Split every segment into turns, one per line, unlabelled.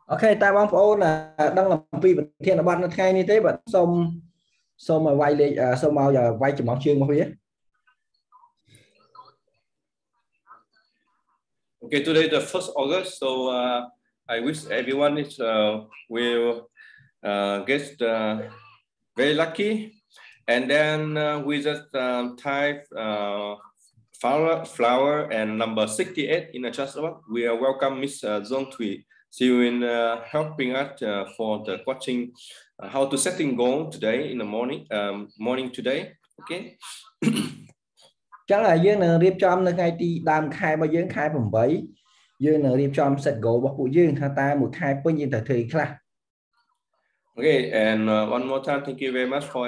Ok, ta bóng phố là đang làm phi vật thiên là bạn ngay như thế bạn xong mà quay lên xong bao giờ quay chụp bóng chương mà phía.
Okay, today the 1st August, so I wish everyone will get very lucky, and then we just type flower and number 68 in the chat box. We welcome Miss Droppii. She will helping us for the coaching how to setting goal today in the morning today. Okay.
Chắc là dương là riêng cho là ngay thì đàm khai bao dương khai phẩm bấy dương là riêng cho set goal bọc phụ dương tha ta một khai bao nhiêu thời thời khác.
Okay, and one more time, thank you very much for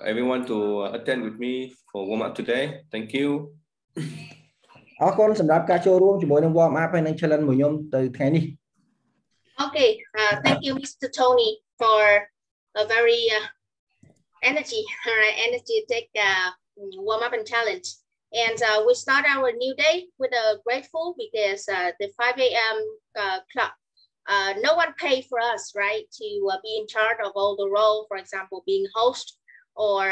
everyone to attend with me for warm up today. Thank you.
Con sầm đáp ca cho luôn chỉ mỗi năm warm up hay năng challenge một nhóm từ ngày này.
Okay, thank you, Mr. Tony, for a very energetic warm up and challenge. And we start our new day with a grateful because the 5 a.m. Club, no one paid for us, right, to be in charge of all the role, for example, being host or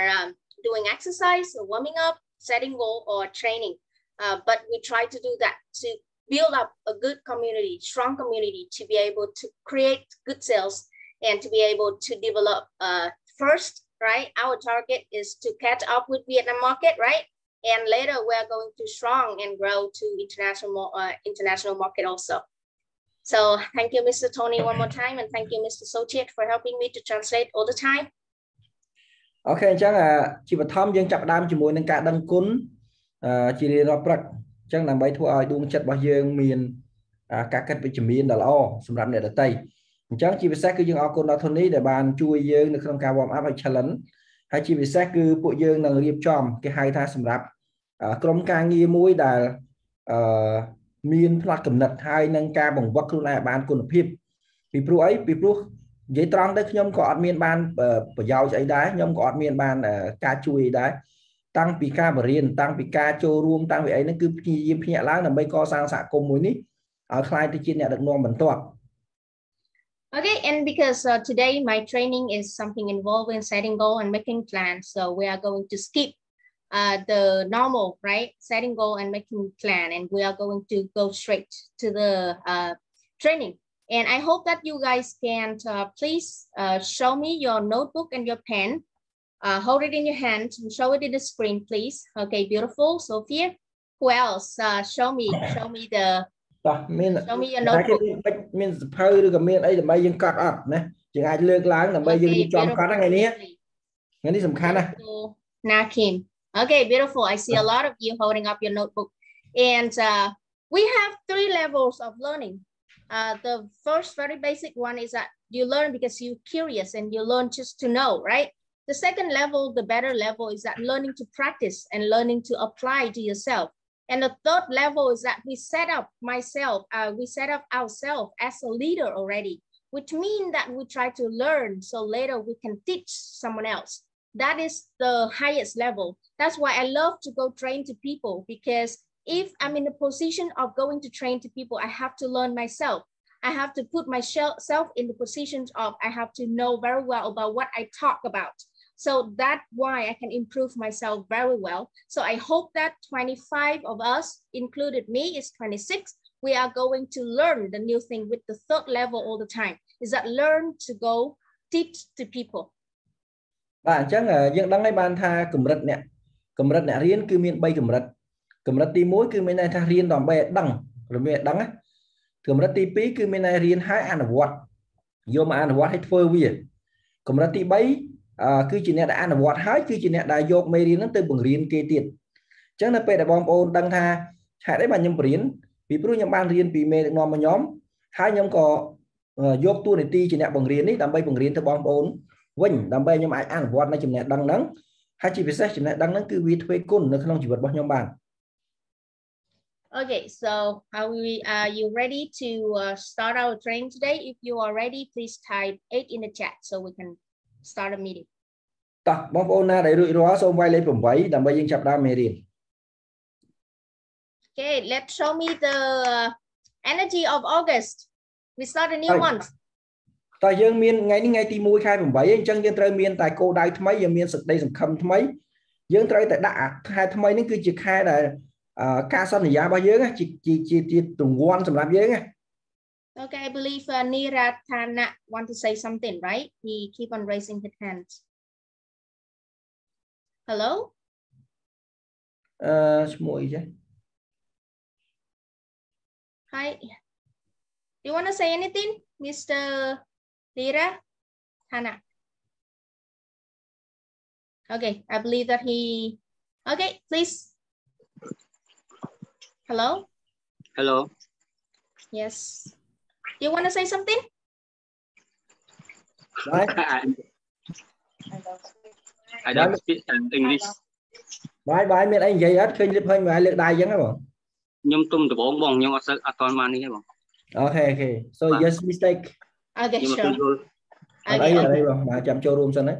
doing exercise or warming up, setting goal or training. But we try to do that to build up a good community, strong community, to be able to create good sales and to be able to develop first, right? Our target is to catch up with Vietnam market, right? And later we're going to strong and grow to international market also. So thank you, Mr. Tony, one more time. And thank you, Mr. Sochiet, for helping me to translate all the time.
Ok, chắc là chị vật thom dương chập đam chỉ mùi nâng cả đăng cún chỉ đi rộp rắc chắc là mấy thua đuông chất bao dương miền các cách với chùm miền đã lo xâm rạp để đợt Tây chắc chị phải xác cứ dương ở con đào thôn ní để bàn chui dương được không cao warm up hay challenge hay chị phải xác cứ bộ dương là riêng chòm cái hai tha xâm rạp trong ca nghi mũi là miền loạt cầm nật hai nâng ca bằng vật luôn là bàn cùng hiệp vì pro ấy vì pro giấy tròn đấy nhóm có admin ban của giàu ấy đấy nhóm có admin ban ca chui đấy tăng vì ca và riêng tăng vì ca choរួមtăng vì ấy nó cứ diêm nhẹ lá là mấy co sang xạ cùng mối ní ở khai thì chia nhận được non bẩn toạc.
Okay, and because today my training is something involved in setting goal and making plans, so we are going to skip the normal, right, setting goal and making plan, and we are going to go straight to the training. And I hope that you guys can please show me your notebook and your pen. Hold it in your hand and show it in the screen, please. Okay, beautiful. Sophia, who else? Show me the show me your notebook.
Mình phơi được miền ấy là bây giờ cắt up nè, chừng ai lược láng là bây giờ đi chọn cắt ngày ní, ngày ní tầm khăn này.
Nakim. Okay, beautiful. I see a lot of you holding up your notebook, and we have 3 levels of learning. The first very basic one is that you learn because you're curious and you learn just to know, right? The second level, the better level, is that learning to practice and learning to apply to yourself. And the third level is that we set up ourselves as a leader already, which means that we try to learn so later we can teach someone else. That is the highest level. That's why I love to go train to people, because if I'm in the position of going to train to people, I have to learn myself. I have to put myself in the positions of, I have to know very well about what I talk about. So that's why I can improve myself very well. So I hope that 25 of us, included me, is 26. We are going to learn the new thing with the third level all the time. Is that learn to go teach to people.
Bạn chắc là dân đăng lấy bàn tha cầm rật nè riêng cứ miền bay cầm rật tí mối cứ miền này tha riêng đòn bay đăng rồi miền đăng á cầm rật tí pí cứ miền này riêng hai ăn vọt vô mà ăn vọt hay phơi việc cầm rật tí bấy cứ chỉ nè đã ăn vọt hai cứ chỉ nè đã vô mấy riêng nó từ bằng riêng kê tiền chắc là pe đã bom ôn đăng tha hãy đấy mà nhầm riêng vì pro nhầm ban riêng vì mê ngon mà nhóm hai nhóm có vô tu này ti chỉ nè bằng riêng ấy làm bay bằng riêng từ bom ôn Vinh đam bay nhưng mà ai ăn vọt này chừng này đăng nắng hai chị phải xét chừng này đăng nắng cứ vì thuê côn nó không chỉ vật bao nhiêu bàn.
Okay, so are you ready to start our training today? If you are ready, please type 8 in the chat so we can start a meeting.
Ta bom ôn na để rủi ro xong quay lên vùng váy đam bay dân chập đam mê điền.
Okay, let's show me the energy of August. We start a new month.
តែយើងមានថ្ងៃនេះថ្ងៃទី1ខែ8អញ្ចឹងយើងត្រូវមានតែគោលដៅថ្មីយើងមានសេចក្តីសង្ឃឹមថ្មីយើងត្រូវតែដាក់ខែថ្មីនេះគឺជាខែដែលការសន្យារបស់យើងជាទង្វាន់សម្រាប់យើង
Okay, I believe Nirathana want to say something, right? He keep on raising his hands. Hello?
ឈ្មោះអីចេះ
Hi. Do you want to say anything, Mr. Nirathana? Okay, I believe that he... Okay, please. Hello?
Hello.
Yes. Do you want to say something?
I don't speak English.
Bye miền Anh vậy hết khơi liệp hơi mà lượt đài vẫn hả bọn?
Nhưng tung từ bốn bọn nhưng ở toàn man đi bọn.
Okay. So yes mistake.
Okay, sure.
Okay. Ở đây bọn mà chạm showroom sân đấy.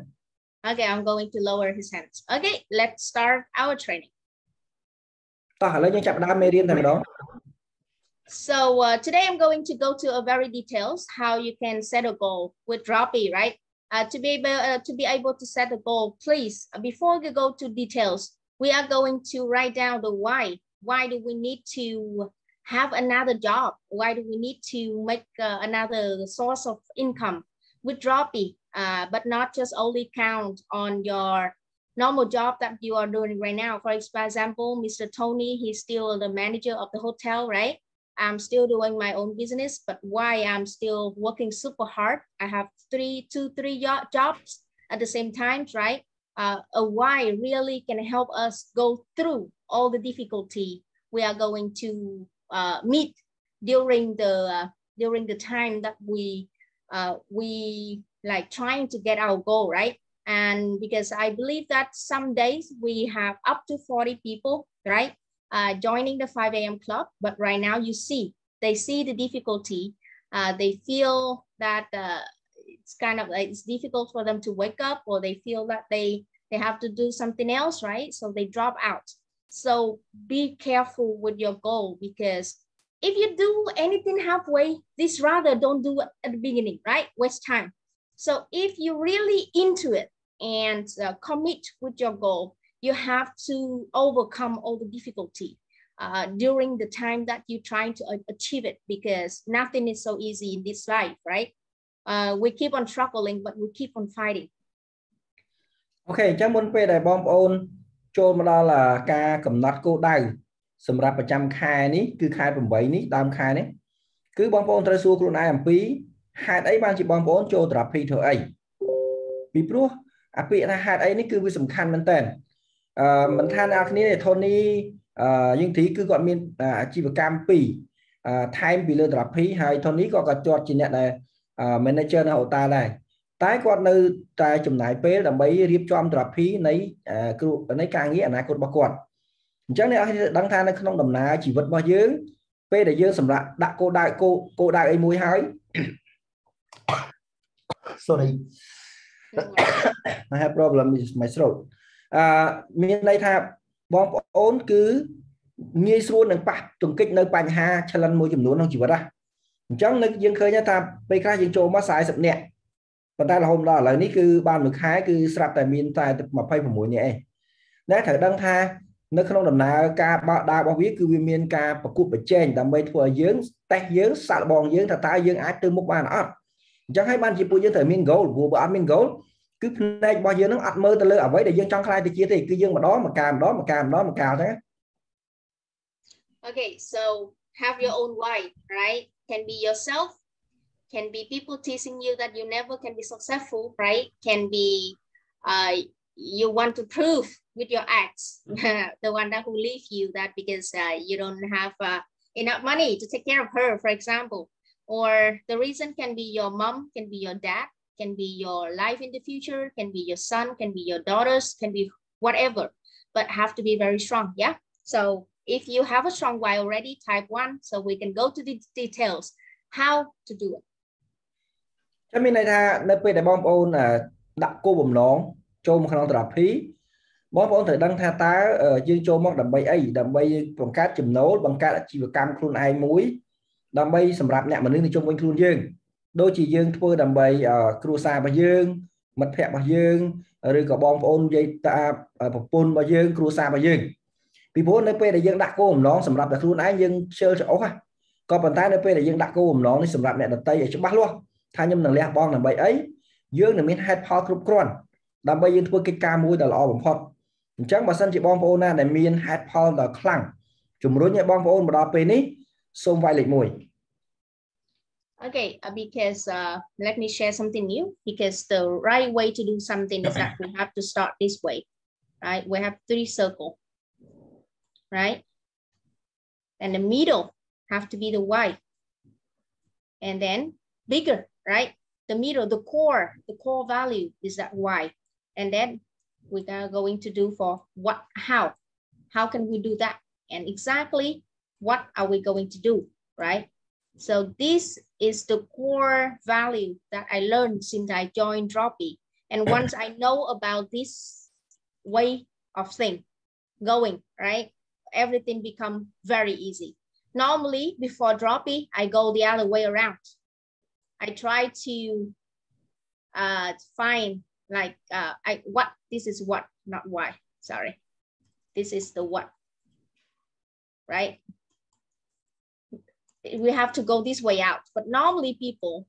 Okay, I'm going to lower his hands. Okay, let's start our training.
Ta lấy những chạm đam mê riêng thằng đó.
So today I'm going to go to a very details how you can set a goal with Droppii, right? To be able to set a goal, please, before you go to details, we are going to write down the why. Why do we need to have another job? Why do we need to make another source of income with Droppii? But not just only count on your normal job that you are doing right now. For example, Mr. Tony, he's still the manager of the hotel, right? I'm still doing my own business, but why I'm still working super hard? I have three jobs at the same time, right? A why really can help us go through all the difficulty we are going to meet during the time that we like trying to get our goal, right? And because I believe that some days we have up to 40 people, right? Joining the 5 a.m. club, but right now they see the difficulty. They feel that it's kind of like it's difficult for them to wake up, or they feel that they have to do something else, right? So they drop out. So be careful with your goal, because if you do anything halfway, this rather don't do it at the beginning, right? Waste time. So if you're really into it and commit with your goal, you have to overcome all the difficulty during the time that you're trying to achieve it, because nothing is so easy in this life, right? We keep on struggling, but we keep on fighting.
Okay, chắc muốn về đại bom ôn cho mà đó là ca cầm nát cô đauសម្រាប់ប្រចាំខែនេះគឺខែ8នេះដើមខែនេះគឺបងប្អូនត្រូវសួរខ្លួនឯងអំពីហេតុអីបានជាបងប្អូនចូល Droppii ធ្វើអីពីព្រោះអាពាក្យថាហេតុអីនេះគឺវាសំខាន់មែនតើមិនថាអ្នកគ្នាទេ Tony យើងទីគឺគាត់មានអាជីវកម្ម2ថែមពីលើ Droppii ហើយ Tony ក៏ជាប់ជាអ្នកដែល manager នៅ hotel ដែរតែគាត់នៅតែចំណាយពេលដើម្បីរៀបចំ Droppii នៃការងារអនាគតរបស់គាត់អញ្ចឹងអ្នកដឹងថានៅក្នុងដំណើរជីវិតរបស់យើងពេលដែលយើងសម្រាប់ដាក់គោលដៅអីមួយហើយ Sorry I have problem with my throat មានន័យថាបងប្អូនគឺងាយស្រួលនឹងប៉ះទង្គិចនៅបញ្ហាឆ្លងមួយចំនួនក្នុងជីវិតណាអញ្ចឹងយើងឃើញថាពេលខ្លះយើងចូលមក40នាក់ប៉ុន្តែរហូតដល់ឥឡូវនេះគឺបានមួយខែគឺស្រាប់តែមានតែ26នាក់ឯងដែលត្រូវដឹងថានៅក្នុងដំណើរការដើររបស់វាគឺវាមានការប្រកួតប្រជែងដើម្បីធ្វើឲ្យយើងតេស្តយើងសាកល្បងយើងថាតើយើងអាចទៅមុខបានអត់អញ្ចឹងហើយបានជាពួកយើងត្រូវមាន goal ព្រោះបើអត់មាន goal គឺផ្នែករបស់យើងនឹងអត់មើលទៅលើអ្វីដែលយើងចង់ខ្លាយទៅជាទេគឺយើងម្ដងម្កាលអញ្ចឹង
Okay, so have your own why, right? Can be yourself, can be people teasing you that you never can be successful, right? Can be you want to prove with your acts, the one that who leave you that because you don't have enough money to take care of her, for example. Or the reason can be your mom, can be your dad, can be your life in the future, can be your son, can be your daughters, can be whatever, but have to be very strong, yeah? So if you have a strong why already, type 1, so we can go to the details, how to do it.
ចាំមានន័យថានៅពេលដែលបងប្អូនដាក់គោលបំណងចូលមកក្នុង Droppii បងប្អូនត្រូវដឹងថាតើយើងចូលមកដើម្បីអីដើម្បីបង្កើតចំណូលបង្កើតអាជីវកម្មខ្លួនឯងមួយ ដើម្បីសម្រាប់អ្នកមនុស្សនៅជុំវិញខ្លួនយើងដូចជាយើងធ្វើដើម្បីគ្រួសាររបស់យើងមិត្តភ័ក្តិរបស់យើងឬក៏បងប្អូននិយាយតាមប្រពន្ធរបស់យើងគ្រួសាររបស់យើងពីព្រោះនៅពេលដែលយើងដាក់គោលបំណងសម្រាប់តែខ្លួនឯងយើងខ្ជិលច្រអូសក៏ប៉ុន្តែនៅពេលដែលយើងដាក់គោលបំណងនេះសម្រាប់អ្នកដទៃឲ្យច្បាស់លាស់ថាខ្ញុំនឹងលះបង់ដើម្បីអីយើងនឹងមានហេតុផលគ្រប់គ្រាន់ដើម្បីយើងធ្វើកិច្ចការមួយដ៏ល្អបំផុតអញ្ចឹងបើសិនជាបងប្អូនណាដែលមានហេតុផលដ៏ខ្លាំងជំរុញឲ្យបងប្អូនមកដល់ពេលនេះសូមវាយលេខ1
Okay, because let me share something new. Because the right way to do something is that we have to start this way, right? We have 3 circles, right? And the middle have to be the white, and then bigger, right? The middle, the core value is that white, and then we are going to do for what, how can we do that, and exactly what are we going to do, right? So this is the core value that I learned since I joined Droppii. And once I know about this way of going, right, everything become very easy. Normally, before Droppii, I go the other way around. I try to find like, this is what, not why, sorry. This is the what, right? We have to go this way out, but normally people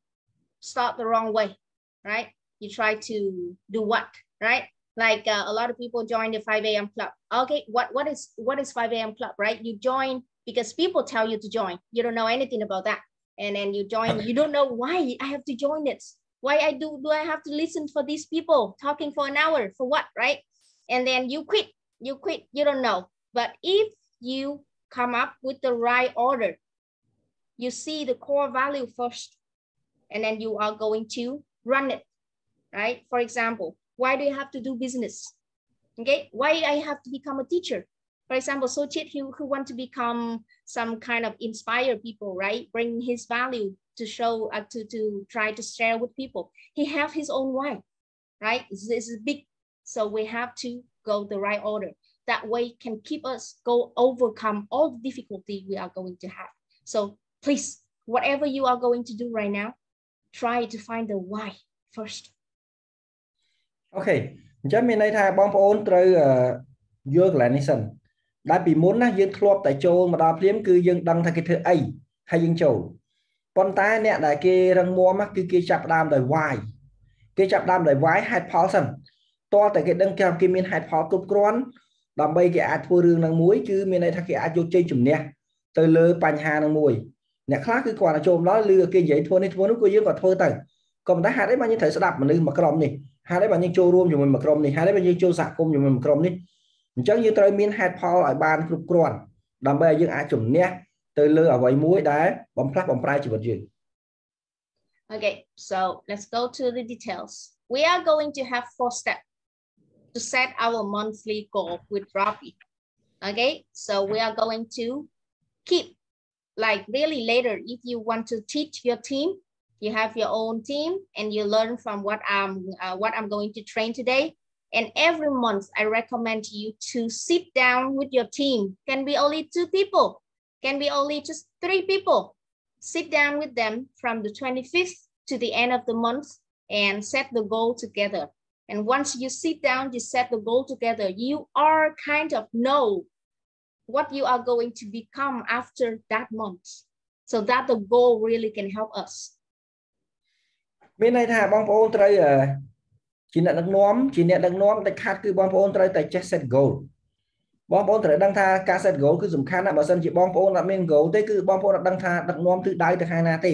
start the wrong way, right? You try to do what, right? Like a lot of people join the 5 a.m. club. Okay, what is 5 a.m. club, right? You join because people tell you to join. You don't know anything about that, and then you join. You don't know why I have to join this. Why do I have to listen for these people talking for an hour for what, right? And then you quit. You don't know. But if you come up with the right order, you see the core value first, and then you are going to run it, right? For example, why do you have to do business? Okay, why I have to become a teacher? For example, Sochit, who want to become some kind of inspire people, right? Bring his value to show, to try to share with people. He have his own why, right? This is big, so we have to go the right order. That way can keep us overcome all the difficulty we are going to have. So please, whatever you are going to do right now, try to find the why first.
Okay, អញ្ចឹងមានន័យថាបងប្អូនត្រូវយល់កន្លែងនេះសិនដែលពីមុនណាយើងធ្លាប់តែចូលមកដល់ភ្លាមគឺយើងដឹងថាគេធ្វើអីហើយយើងចូលប៉ុន្តែអ្នកដែលគេរឹងមាំគឺគេចាប់ផ្ដើមដោយ why គេចាប់ផ្ដើមដោយ why ហេតុផលសិនតើតែគេដឹងគេមានហេតុផលគ្រប់គ្រាន់ដើម្បីគេអាចធ្វើរឿងនឹងមួយគឺមានន័យថាគេអាចយកជ័យជំនះទៅលើបញ្ហានឹងមួយអ្នកខ្លះគឺគាត់ទៅចូលមកដល់ឬគេនិយាយធ្វើនេះធ្វើនោះគឺយើងក៏ធ្វើទៅក៏ប៉ុន្តែហេតុអីបានយើងត្រូវស្ដាប់មនុស្សមួយក្រុមនេះហេតុអីបានយើងចូលរួមជាមួយមួយក្រុមនេះហេតុអីបានយើងចូលសហគមន៍ជាមួយមួយក្រុមនេះអញ្ចឹងយើងត្រូវមានហេតុផលឲ្យបានគ្រប់គ្រាន់ដើម្បីឲ្យយើងអាចជំនះទៅលើអ្វីមួយដែលបំផ្លាស់បំប្រែជីវិតយើង
Okay, so let's go to the details. We are going to have 4 steps to set our monthly goal with Droppii. Okay, so we are going to keep, like really later, if you want to teach your team, you have your own team and you learn from what I'm going to train today. And every month, I recommend you to sit down with your team. Can be only 2 people, can be only just 3 people. Sit down with them from the 25th to the end of the month and set the goal together. And once you sit down, you set the goal together, you are kind of know what you are going to become after that month, so that the goal really can help us.
មានន័យថាបងប្អូនត្រូវជាអ្នកដឹកនាំតែខាត់គឺបងប្អូនត្រូវតែចេះ set goal បងប្អូនត្រូវដឹងថាការ set goal គឺសំខាន់ណាស់បើសិនជាបងប្អូនអត់មាន goal ទេគឺបងប្អូនអត់ដឹងថាដឹកនាំទិសដៅទៅខាងណាទេ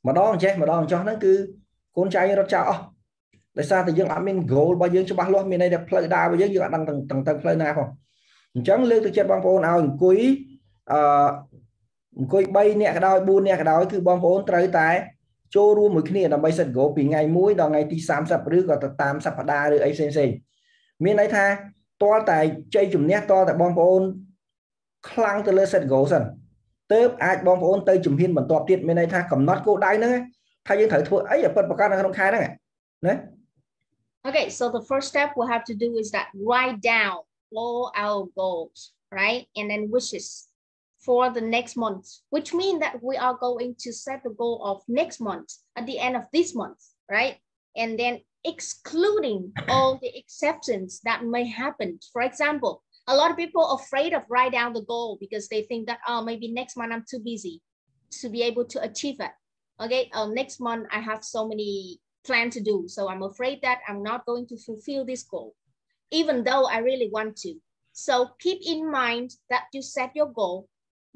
ម្ដងចេះម្ដងចោះហ្នឹងគឺកូនចៅរត់ចោលអស់ដោយសារតែយើងអត់មាន goal របស់យើងច្បាស់លាស់មានន័យថាផ្លូវដើររបស់យើងអត់ដឹងទៅផ្លូវណាផងអញ្ចឹងលើកទឹកចិត្តបងប្អូនឲ្យអង្គុយ3នាក់ក៏ដោយ4នាក់ក៏ដោយគឺបងប្អូនត្រូវតែចូលរួមមួយគ្នាដើម្បី set goal ពីថ្ងៃ1ដល់ថ្ងៃទី30ឬក៏ទៅតាមសប្តាហ៍ឬអីផ្សេងមានន័យថាតើតែជ័យជំនះតើតែបងប្អូនខ្លាំងទៅលើ set goal សិនទើបអាចបងប្អូនទៅជំហានបន្ទាប់ទៀតមានន័យថាកំណត់គោលដៅហ្នឹងថាយើងត្រូវធ្វើអីឲ្យពិតប្រាកដនៅក្នុងខែហ្នឹងណា
Okay, so the first step we have to do is that write down all our goals, right? And then wishes for the next month, which means that we are going to set the goal of next month at the end of this month, right? And then excluding all the exceptions that may happen. For example, a lot of people are afraid of write down the goal because they think that, oh, maybe next month I'm too busy to be able to achieve it. Okay, next month I have so many plans to do, so I'm afraid that I'm not going to fulfill this goal, even though I really want to. So keep in mind that you set your goal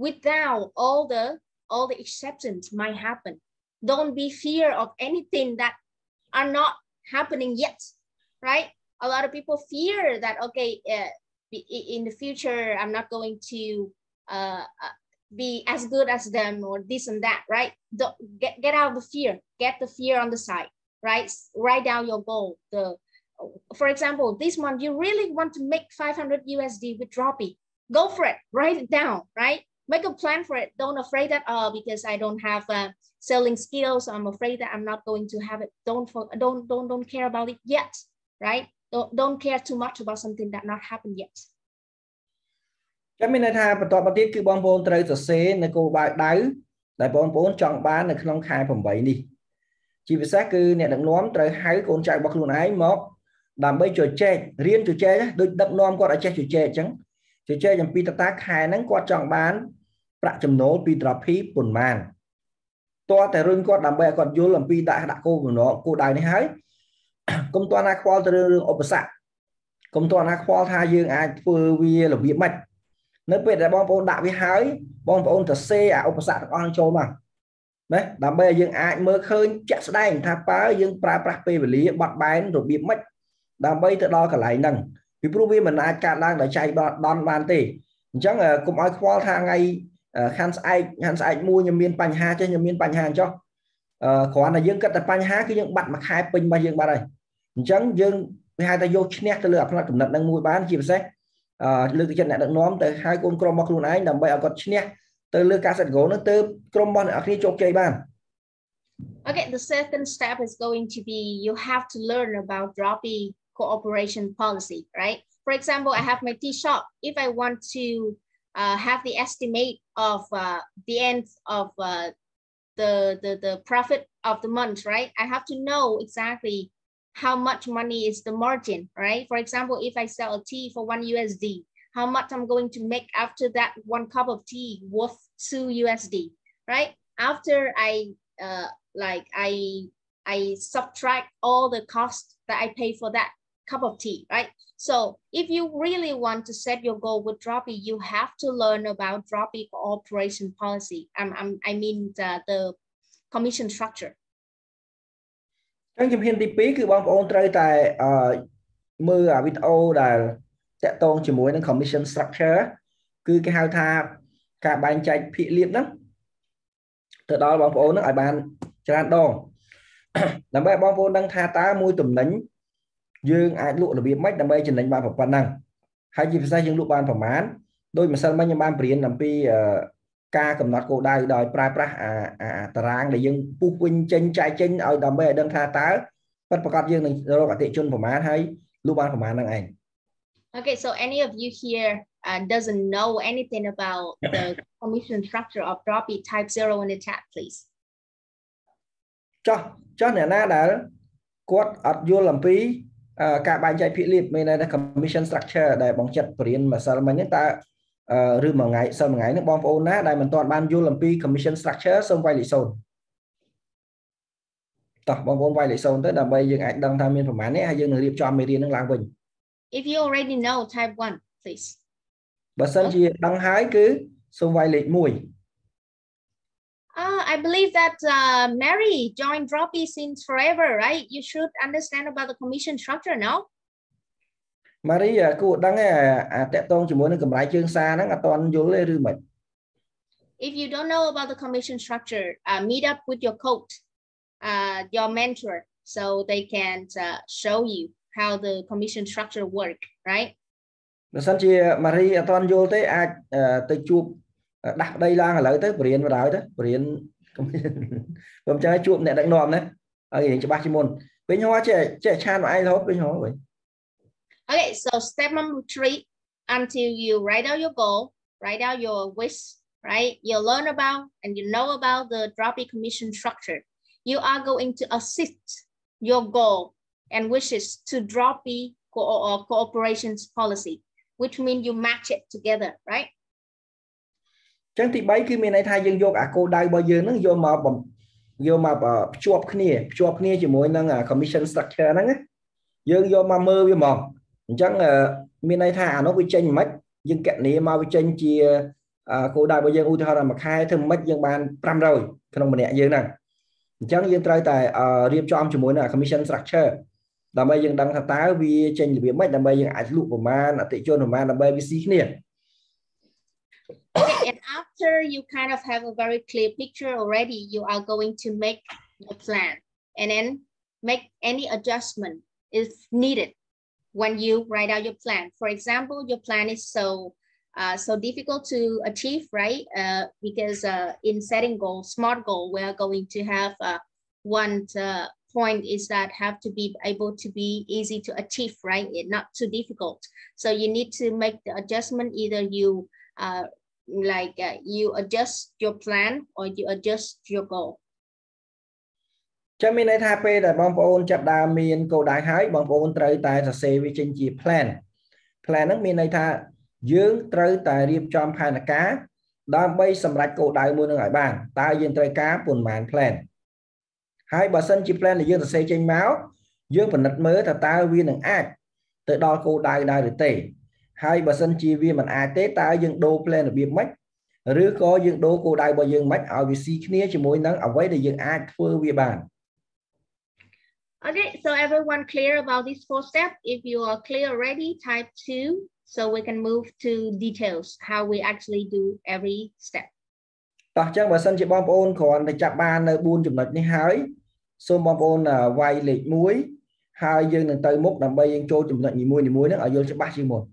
without all the exceptions might happen. Don't be fear of anything that are not happening yet, right? A lot of people fear that, okay, in the future, I'm not going to be as good as them or this and that, right? Don't, get out of the fear, get the fear on the side, right? Write down your goal. For example, this month, you really want to make 500 USD with Droppii. Go for it, write it down, right? Make a plan for it. Don't afraid that, because I don't have selling skills, I'm afraid that I'm not going to have it. Don't care about it yet, right? Don't care too much about something that not happened yet.
ចាំមានន័យថាបន្តមកទៀតគឺបងប្អូនត្រូវសរសេរនៅគោលដៅដែលបងប្អូនចង់បាននៅក្នុងខែ8នេះជាពិសេសគឺអ្នកដឹកនាំត្រូវហៅកូនចៅរបស់ខ្លួនឯងមកដើម្បីជជែករៀនជជែកដូចដឹកនាំគាត់ឲ្យចេះជជែកអញ្ចឹងជជែកអំពីតើខែហ្នឹងគាត់ចង់បានប្រាក់ចំណូលពី Droppii ប៉ុន្មានតើតែរុញគាត់ដើម្បីឲ្យគាត់យល់អំពីដាក់គោលបំណងគោលដៅនេះហើយកុំតើណាខ្វល់ទៅរឿងឧបសគ្គកុំតើណាខ្វល់ថាយើងអាចធ្វើវារបៀបម៉េចនៅពេលដែលបងប្អូនដាក់វាហើយបងប្អូនទៅសេអាឧបសគ្គទាំងអស់ចូលមកណាដើម្បីឲ្យយើងអាចមើលឃើញជាក់ស្ដែងថាតើយើងប្រើប្រាស់ពេលវេលាបត់បែនរបៀបម៉េចដើម្បីទៅដល់កន្លែងហ្នឹងពីព្រោះវាមិនអាចកើតឡើងដោយចៃដន្យបានទេអញ្ចឹងកុំឲ្យខ្វល់ថាថ្ងៃខាងស្អែកមួយខ្ញុំមានបញ្ហាចេះខ្ញុំមានបញ្ហាអញ្ចឹងគ្រាន់តែយើងគិតតែបញ្ហាគឺយើងបាត់មួយខែពេញរបស់យើងបាត់ហើយអញ្ចឹងយើងវាហៅថាយកឈ្នះទៅលើផ្នែកកំណត់ហ្នឹងមួយបានជាពិសេសលើកទឹកចិត្តអ្នកដឹកនាំទៅហៅកូនក្រុមរបស់ខ្លួនឯងដើម្បីឲ្យគាត់ឈ្នះទៅលើការ set goal ហ្នឹងទៅក្រុមរបស់អ្នកគ្នាជោគជ័យបាន
Okay, the second step is going to be you have to learn about Droppii cooperation policy, right? For example, I have my tea shop. If I want to have the estimate of the end of the profit of the month, right? I have to know exactly how much money is the margin, right? For example, if I sell a tea for 1 USD, how much I'm going to make after that 1 cup of tea worth 2 USD, right? After I subtract all the costs that I pay for that cup of tea, right? So if you really want to set your goal with Droppii, you have to learn about Droppii cooperation policy. I mean the commission structure.
អញ្ចឹងជំហានទី2គឺបងប្អូនត្រូវតែមើលវីដេអូដែលតាក់ទងជាមួយនឹង commission structure គឺគេហៅថាការបែងចែកភាគលាភហ្នឹងទៅដល់បងប្អូនហ្នឹងឲ្យបានច្រើនដងដើម្បីឲ្យបងប្អូនដឹងថាតើមួយតំណែងយើងអាចលក់របៀបម៉េចដើម្បីចំណេញបានប៉ុណ្ណឹងហើយជាពិសេសយើងលក់បានប្រមាណដោយម្សិលមិញខ្ញុំបានបរៀនអំពីការកំណត់គោលដៅដោយប្រើប្រាស់តារាងដែលយើងពុះវិញចេញចែកចេញឲ្យដើម្បីឲ្យដឹងថាតើពិតប្រាកដយើងនឹងរកអតិថិជនប្រមាណហើយលក់បានប្រមាណហ្នឹងឯង
Okay, so any of you here doesn't know anything about the commission structure of Droppii, type 0 in the chat, please.
ចុះអ្នកណាដែលគាត់អត់យល់អំពីការបែងចែកភាគលាភមានន័យថា commission structure ដែលបងចិត្តបរៀនម្សិលមិញហ្នឹងតើឬមួយថ្ងៃសិលមួយថ្ងៃហ្នឹងបងប្អូនណាដែលមិនទាន់បានយល់អំពី commission structure សូមវាយលេខ0តោះបងប្អូនវាយលេខ0ទៅដើម្បីយើងអាចដឹងថាមានប្រមាណនេះហើយយើងនឹងរៀបចំមេរៀនហ្នឹងឡើងវិញ
If you already know, type 1, please.
បើសិនជាដឹងហើយគឺសូមវាយលេខ1
I believe that Mary joined Droppii since forever, right? You should understand about the commission structure now.
Mary គួរដឹងតាក់ទងជាមួយនឹងកម្រៃជើងសារហ្នឹងអត់ទាន់យល់ទេឬមិន
If you don't know about the commission structure, meet up with your coach, your mentor, so they can show you how the commission structure work, right?
បើសិនជា Mary អត់ទាន់យល់ទេអាចទៅជួបដាក់ប្តីឡើងឥឡូវទៅបរៀនបណ្ដោយទៅបរៀនខ្ញុំចង់ឲ្យជួបអ្នកដឹកនាំណាឲ្យរៀនច្បាស់ជាមុនពេលខ្ញុំចេះឆានមកឯងរហូតពេលខ្ញុំវិញ
Okay, so step number 3, until you write out your goal, write out your wish right? You learn about and you know about the Droppii commission structure. You are going to assist your goal and wishes to Droppii cooperations policy, which means you match it together, right?
ចឹងទី3គឺមានន័យថាយើងយកអាគោលដៅរបស់យើងហ្នឹងយកមកភ្ជាប់គ្នាជាមួយនឹង commission structure ហ្នឹងយើងយកមកមើលវាហ្មងអញ្ចឹងមានន័យថាអានោះវាចេញមិនយើងកណនីមកវាចេញជាគោលដៅរបស់យើងឧទាហរណ៍មួយខែធ្វើមិនយើងបាន500ក្នុងម្នាក់យើងហ្នឹងអញ្ចឹងយើងត្រូវតែរៀបចំជាមួយនឹង commission structure ដើម្បីយើងដឹងថាតើវាចេញរបៀបម៉េចដើម្បីយើងអាចលក់ប្រមាណអតិជនប្រមាណដើម្បីវាស៊ីគ្នា
Okay, and after you kind of have a very clear picture already, you are going to make a plan and then make any adjustment if needed when you write out your plan. For example, your plan is so difficult to achieve, right? Because in setting goals, SMART goal, we are going to have one point is that have to be able to be easy to achieve, right? Not too difficult. So you need to make the adjustment. Either you you adjust your plan or you adjust your goal.
ចាំមានន័យថាពេលដែលបងប្អូនចាប់ដើមមានគោលដៅហើយបងប្អូនត្រូវតែសរសេរវាចេញជា plan ហ្នឹងមានន័យថាយើងត្រូវតែរៀបចំផែនការដើម្បីសម្រេចគោលដៅមួយនឹងឲ្យបានតើយើងត្រូវការប៉ុន្មាន plan ហើយបើសិនជា plan ដែលយើងសរសេរចេញមកយើងពិនិត្យមើលថាតើវានឹងអាចទៅដល់គោលដៅដែរឬទេហើយបើសិនជាវាមិនអាចទេតើយើងដូរ plan របៀបម៉េចឬក៏យើងដូរគោលដៅរបស់យើងម៉េចឲ្យវាស៊ីគ្នាជាមួយនឹងអ្វីដែលយើងអាចធ្វើវាបាន
Okay, so everyone clear about these 4 steps? If you are clear already, type 2 so we can move to details how we actually do every step.
តោះចឹងបើសិនជាបងប្អូនគ្រាន់តែចាប់បាននៅ4ចំណុចនេះហើយសូមបងប្អូនវាយលេខ1ហើយយើងនឹងទៅមុខដើម្បីយើងចូលចំណុចនីមួយៗហ្នឹងឲ្យយល់ច្បាស់ជាងមុន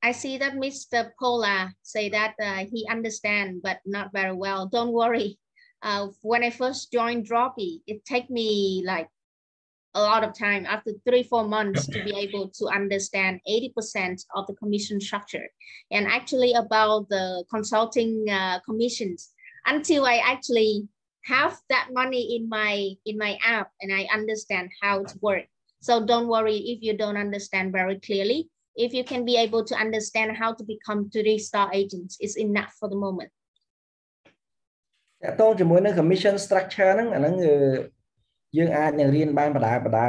I see that Mr. Pola say that he understand but not very well. Don't worry. When I first joined Droppii, it take me like a lot of time after 3-4 months to be able to understand 80% of the commission structure and actually about the consulting commissions until I actually have that money in my app and I understand how it works. So don't worry if you don't understand very clearly. If you can be able to understand how to become 3-star agents, it's enough for the moment.
តើតើជាមួយនឹង commission structure ហ្នឹងអាហ្នឹងយើងអាចនឹងរៀនបានបដា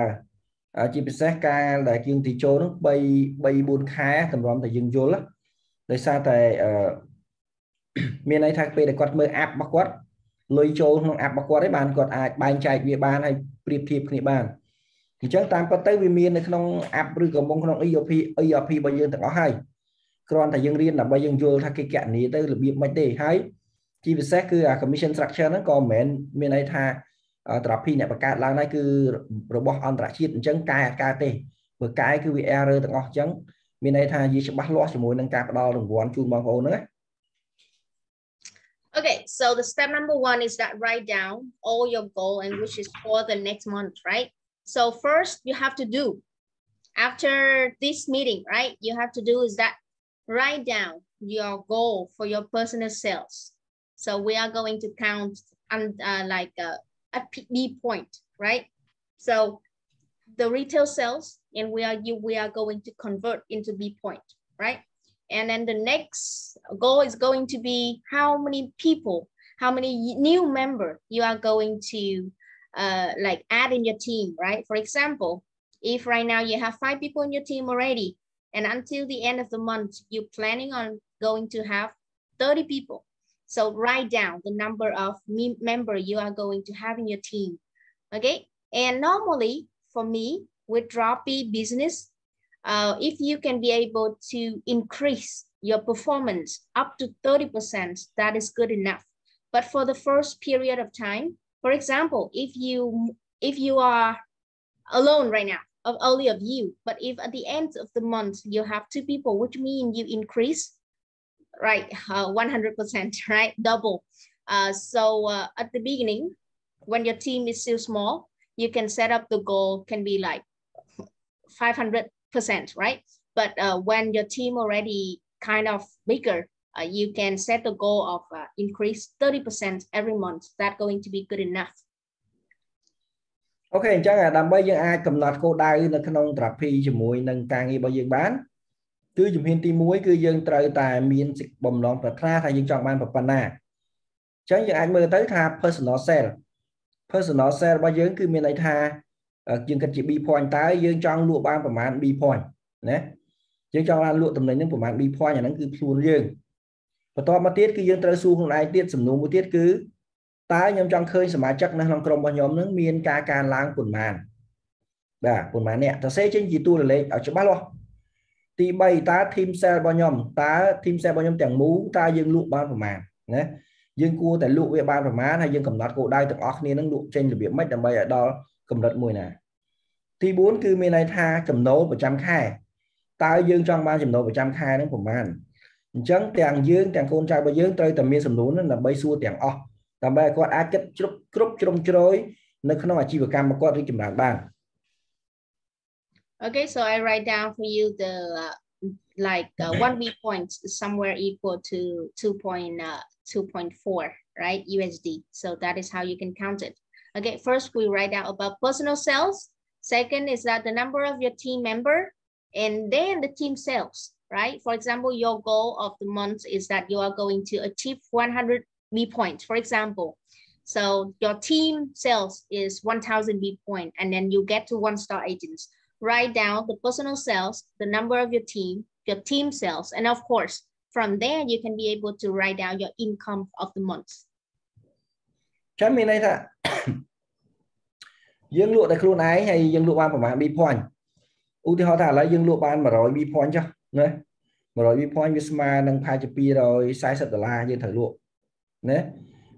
ជាពិសេសការដែលយើងទីចូលហ្នឹង3-4 ខែតម្រាំតែយើងយល់ដោយសារតែមានន័យថាពេលដែលគាត់មើល app របស់គាត់លុយចូលក្នុង app របស់គាត់ឯងបានគាត់អាចបែងចែកវាបានហើយប្រៀបធៀបគ្នាបានអញ្ចឹងតាមពិតទៅវាមាននៅក្នុង app ឬក៏ក្នុង ERP របស់យើងទាំងអស់ហើយគ្រាន់តែយើងរៀនដើម្បីយើងយល់ថាគេកណនីទៅរបៀបម៉េចទេហើយជាពិសេសគឺអា commission structure ហ្នឹងក៏មិនមែនមានន័យថា Droppii អ្នកបង្កើតឡើងហើយគឺរបស់អន្តរជាតិអញ្ចឹងកែអត់កើតទេបើកែគឺវា error ទាំងអស់អញ្ចឹងមានន័យថាយើងច្បាស់លាស់ជាមួយនឹងការផ្ដល់រង្វាន់ជូនបងប្អូនហ្នឹងណា
Okay, so the step number 1 is that write down all your goal and wishes for the next month, right? So first you have to do after this meeting, right? You have to do is that write down your goal for your personal sales. So we are going to count at B point, right? So the retail sales and we are going to convert into B point, right? And then the next goal is going to be how many people, how many new members you are going to add in your team, right? For example, if right now you have 5 people in your team already, and until the end of the month, you're planning on going to have 30 people. So write down the number of members you are going to have in your team, okay? And normally for me, with Droppii business, if you can be able to increase your performance up to 30%, that is good enough. But for the first period of time, for example, if you are alone right now, only of you, but if at the end of the month you have 2 people, which means you increase, right, 100%, right, double. So at the beginning, when your team is still small, you can set up the goal can be like 500%, right? But when your team already kind of bigger, you can set the goal of increase 30% every month. That's going to be good enough.
អូខេអញ្ចឹងដើម្បីយើងអាចកំណត់គោលដៅនៅក្នុង Droppii ជាមួយនឹងការងាររបស់យើងបានគឺជំហានទី1គឺយើងត្រូវតែមានបំណងប្រាថ្នាថាយើងចង់បានប៉ុណ្ណាអញ្ចឹងយើងអាចមើលទៅថា personal sale របស់យើងគឺមានន័យថាយើងគិតជា B point តើយើងចង់លក់បានប្រមាណ B point ណាយើងចង់បានលក់តំណែងហ្នឹងប្រមាណ B point អាហ្នឹងគឺខ្លួនយើងបន្ទាប់មកទៀតគឺយើងត្រូវសួរខ្លួនឯងទៀតសំណួរមួយទៀតគឺតើខ្ញុំចង់ឃើញសមាជិកនៅក្នុងក្រុមរបស់ខ្ញុំនឹងមានការកើនឡើងប៉ុន្មានបាទប៉ុន្មានអ្នកសរសេរចេញជាតួលេខឲ្យច្បាស់លាស់ទី3តើ team sale របស់ខ្ញុំទាំងមូលតើយើងលក់បានប៉ុន្មានណាយើងគួរតែលក់វាបានប្រមាណហើយយើងកំណត់គោលដៅទាំងអស់គ្នានឹងលក់ចេញរបៀបម៉េចដើម្បីឲ្យដល់កម្រិតមួយណាទី4គឺមានន័យថាចំណូលប្រចាំខែតើយើងចង់បានចំណូលប្រចាំខែនឹងប្រមាណអញ្ចឹងទាំងយើងទាំងកូនចៅរបស់យើងត្រូវតែមានសំណួរនឹងដើម្បីសួរទាំងអស់ដើម្បីឲ្យគាត់អាចគិតគ្រប់ជ្រុងជ្រោយនៅក្នុងអាជីវកម្មរបស់គាត់រីកចម្រើនបាន
Okay, so I write down for you the one B point is somewhere equal to 2.4, right? USD. So that is how you can count it. Okay, first we write down about personal sales. Second is that the number of your team member, and then the team sales, right? For example, your goal of the month is that you are going to achieve 100 B points, for example. So your team sales is 1,000 B point, and then you get to 1-star agents. Write down the personal sales, the number of your team sales, and of course, from there you can be able to write down your income of the month.
ចាំមានន័យថាយើងលក់តែខ្លួនឯងហើយយើងលក់បានប្រមាណ B point ឧទាហរណ៍ថាឥឡូវយើងលក់បាន100 B point ចុះណា100 B point វាស្មើនឹងប្រហែលជា$240យើងត្រូវលក់ណា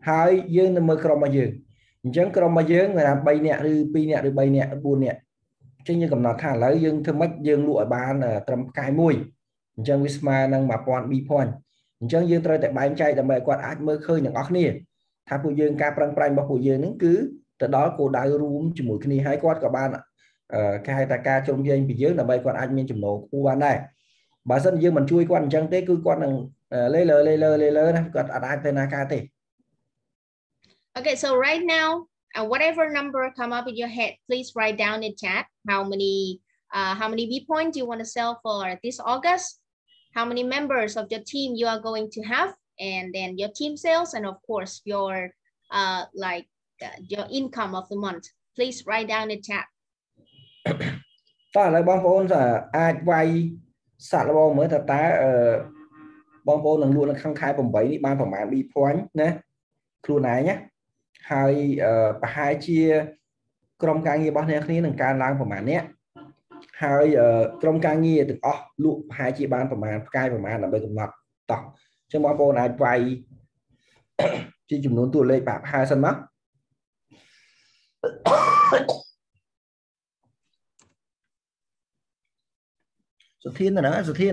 ហើយយើងនៅមើលក្រុមរបស់យើងអញ្ចឹងក្រុមរបស់យើងថា3នាក់ឬ2នាក់ឬ3នាក់4នាក់ចឹងយើងកំណត់ថាឥឡូវយើងធ្វើម៉េចយើងលក់ឲ្យបានត្រឹមផ្កាយមួយអញ្ចឹងវាស្មើនឹង 1000 B point អញ្ចឹងយើងត្រូវតែបែងចែកដើម្បីឲ្យគាត់អាចមើលឃើញទាំងអស់គ្នាថាពួកយើងការប្រឹងប្រែងរបស់ពួកយើងហ្នឹងគឺទៅដល់គោលដៅរួមជាមួយគ្នាហើយគាត់ក៏បានគេហៅថាការជុំវិញពីយើងដើម្បីគាត់អាចមានចំណូលខ្ពស់បានដែរបើមិនយើងមិនជួយគាត់អញ្ចឹងទេគឺគាត់នឹងលេលើណាគាត់អាចទៅណាកើតទេ
Okay, so right now whatever number come up in your head, please write down in chat how many B points you want to sell for this August, how many members of your team you are going to have, and then your team sales, and of course your your income of the month. Please write down in chat.
តើឥឡូវបងប្អូនអាចវាយសាក់របស់មើលតើបងប្អូននឹងលក់នៅក្នុងខែ8នេះបានប្រមាណ B point ណាខ្លួនឯងណាហើយប្រហែលជាក្រុមការងាររបស់អ្នកគ្នានឹងកើនឡើងប្រមាណអ្នកហើយក្រុមការងារទាំងអស់លក់ប្រហែលជាបានប្រមាណផ្កាយប្រមាណដើម្បីកំណត់តោះអញ្ចឹងបងប្អូនអាចវាយជាចំនួនតួលេខប្រហែលសិនមកសុធានណាសុធា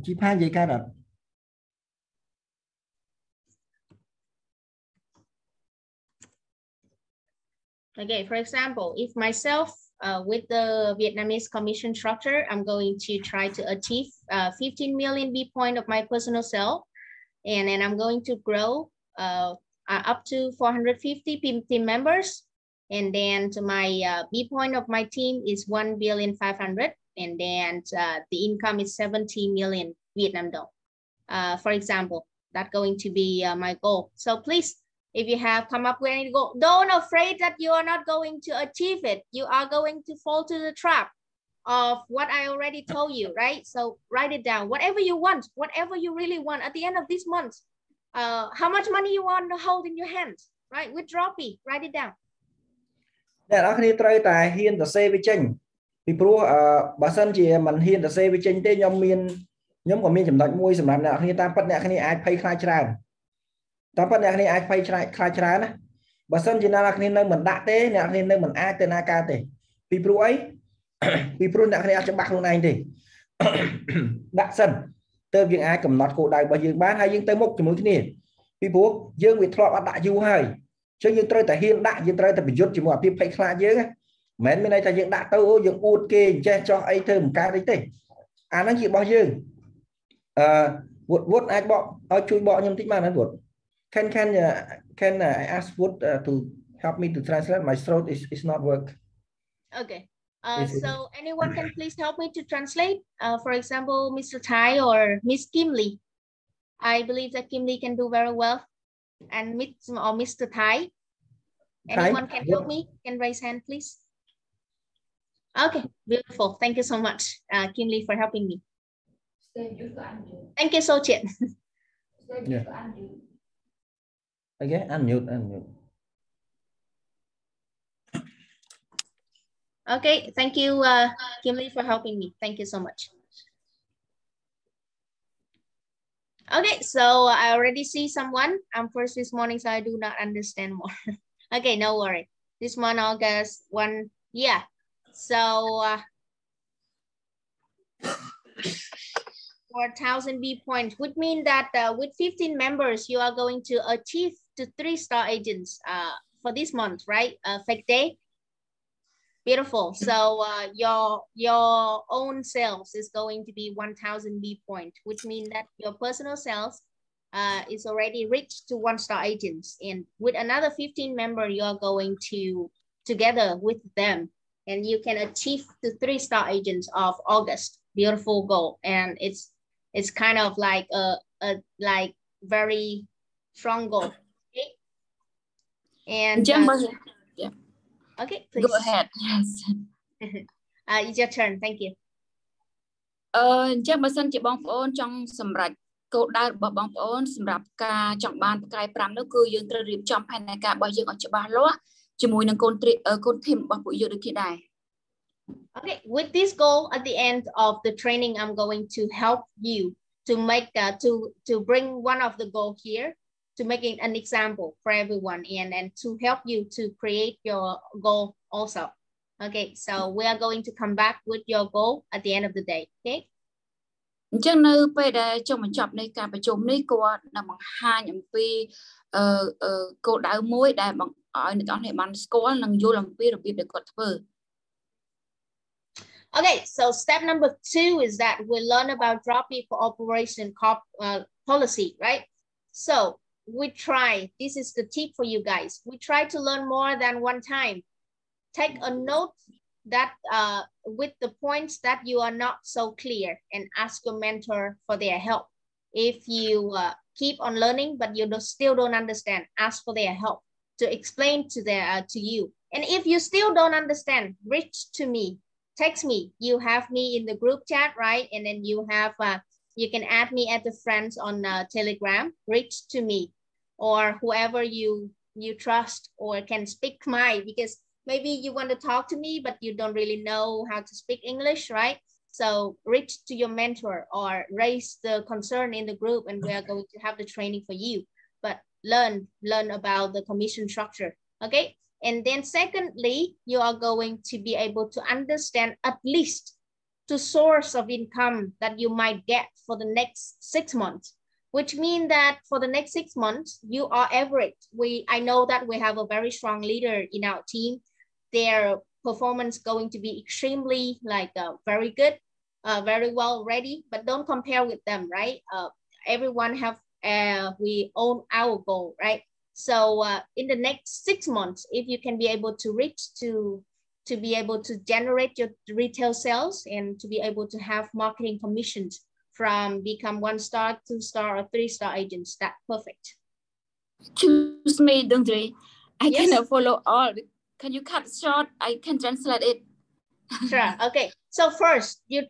ជីផានិយាយកើតអត់
Okay, for example, if myself with the Vietnamese commission structure, I'm going to try to achieve 15 million B point of my personal sale, and then I'm going to grow up to 450 team members, and then to my B point of my team is 1,500,000,000, and then the income is 70 million Vietnam dong. For example, that's going to be my goal. So please, if you have come up with any goal, don't afraid that you are not going to achieve it. You are going to fall to the trap of what I already told you, right? So write it down. Whatever you want, whatever you really want at the end of this month, how much money you want to hold in your hands, right? With Droppii, write it down.
អ្នកនរគ្នាត្រូវតែហ៊ានទៅសេវាចេញពីព្រោះបើសិនជាមិនហ៊ានទៅសេវាចេញទេខ្ញុំក៏មានចំណុចមួយសម្រាប់អ្នកនរគ្នាតាមពិតអ្នកគ្នាអាចភ័យខ្លាចច្រើនតាមពិតអ្នកគ្នាអាចភ័យខ្លាចច្រើនណាបើសិនជាអ្នកនរគ្នានៅមិនដាក់ទេអ្នកគ្នានៅមិនអាចទៅណាកើតទេពីព្រោះអីពីព្រោះអ្នកគ្នាអាចច្បាស់ខ្លួនឯងទេដាក់សិនទើបយើងអាចកំណត់គោលដៅរបស់យើងបានហើយយើងទៅមុខជាមួយគ្នាពីព្រោះយើងវាធ្លាប់អត់ដាក់យូរហើយ chứយើងត្រូវតែហ៊ានដាក់យើងត្រូវតែប្រយុទ្ធជាមួយអាភាពភ័យខ្លាចយើងមិនមែនមានន័យថាយើងដាក់ទៅអូយើងអួតគេចេះចោះអីធ្វើមិនកើតអីទេអាហ្នឹងជារបស់យើងវុតអាចបកឲ្យជួយបកខ្ញុំតិចបានណាវុត can I ask Wood to help me to translate? My throat is not work.
Okay. So anyone can please help me to translate? For example, Mr. Tai or Miss Kim Lee. I believe that Kim Lee can do very well. And Mr. Tai. Anyone can help me? Can raise hand, please. Okay, beautiful. Thank you so much, Kim Lee, for helping me. Thank you, So Chien.
Yeah. Okay, unmute.
Okay, thank you, Kim Lee, for helping me. Thank you so much. Okay, so I already see someone. I'm first this morning, so I do not understand more. Okay, no worry. This month, August 1, yeah. So 4,000 B points would mean that with 15 members, you are going to achieve to 3-star agents for this month, right? Fake day. Beautiful. So your own sales is going to be 1,000 B point, which means that your personal sales is already reached to 1-star agents. And with another 15 member, you are going to together with them, and you can achieve the 3-star agents of August. Beautiful goal, and it's kind of like a like very strong goal. Okay. And
yeah.
Okay, please.
Go ahead. Yes.
It's your turn. Thank you.
ចឹងបើសិនជាបងប្អូនចង់សម្រេចគោលដៅរបស់បងប្អូនសម្រាប់ការចង់បានផ្កាយ5នោះគឺយើងត្រូវរៀបចំផែនការរបស់យើងឲ្យច្បាស់លាស់ជាមួយនឹងកូនធីមរបស់ពួកយើងដូចគ្នាដែរ
Okay, with this goal at the end of the training, I'm going to help you to make to bring one of the goal here, to make it an example for everyone, and to help you to create your goal also. Okay, so we are going to come back with your goal at the end of the day. Okay.
អញ្ចឹងនៅពេលដែលចុងបញ្ចប់នៃការប្រជុំនេះគាត់នឹងបង្ហាញអំពីគោលដៅមួយដែលឲ្យអ្នកទាំងអស់គ្នាបានស្គាល់និងយល់អំពីរបៀបដែលគាត់ធ្វើ
Okay, so step number 2 is that we learn about Droppii cooperation policy, right? So we try, this is the tip for you guys. We try to learn more than one time. Take a note that with the points that you are not so clear, and ask your mentor for their help. If you keep on learning, but you still don't understand, ask for their help to explain to you. And if you still don't understand, reach to me. Text me. You have me in the group chat, right? And then you have you can add me as a friends on Telegram. Reach to me, or whoever you trust or can speak Khmer, because maybe you want to talk to me but you don't really know how to speak English, right? So reach to your mentor or raise the concern in the group, and we are going to have the training for you. But learn about the commission structure. Okay. And then secondly, you are going to be able to understand at least the source of income that you might get for the next 6 months, which means that for the next 6 months, you are average. I know that we have a very strong leader in our team. Their performance going to be extremely very good, very well ready, but don't compare with them, right? Everyone have, we own our goal, right? So in the next 6 months, if you can be able to reach to be able to generate your retail sales and to be able to have marketing commissions from become 1-star, 2-star, or 3-star agents, that's perfect.
Excuse me, Dungri. I
Yes?
cannot follow all. Can you cut short? I can translate it.
Sure. Okay. So first, you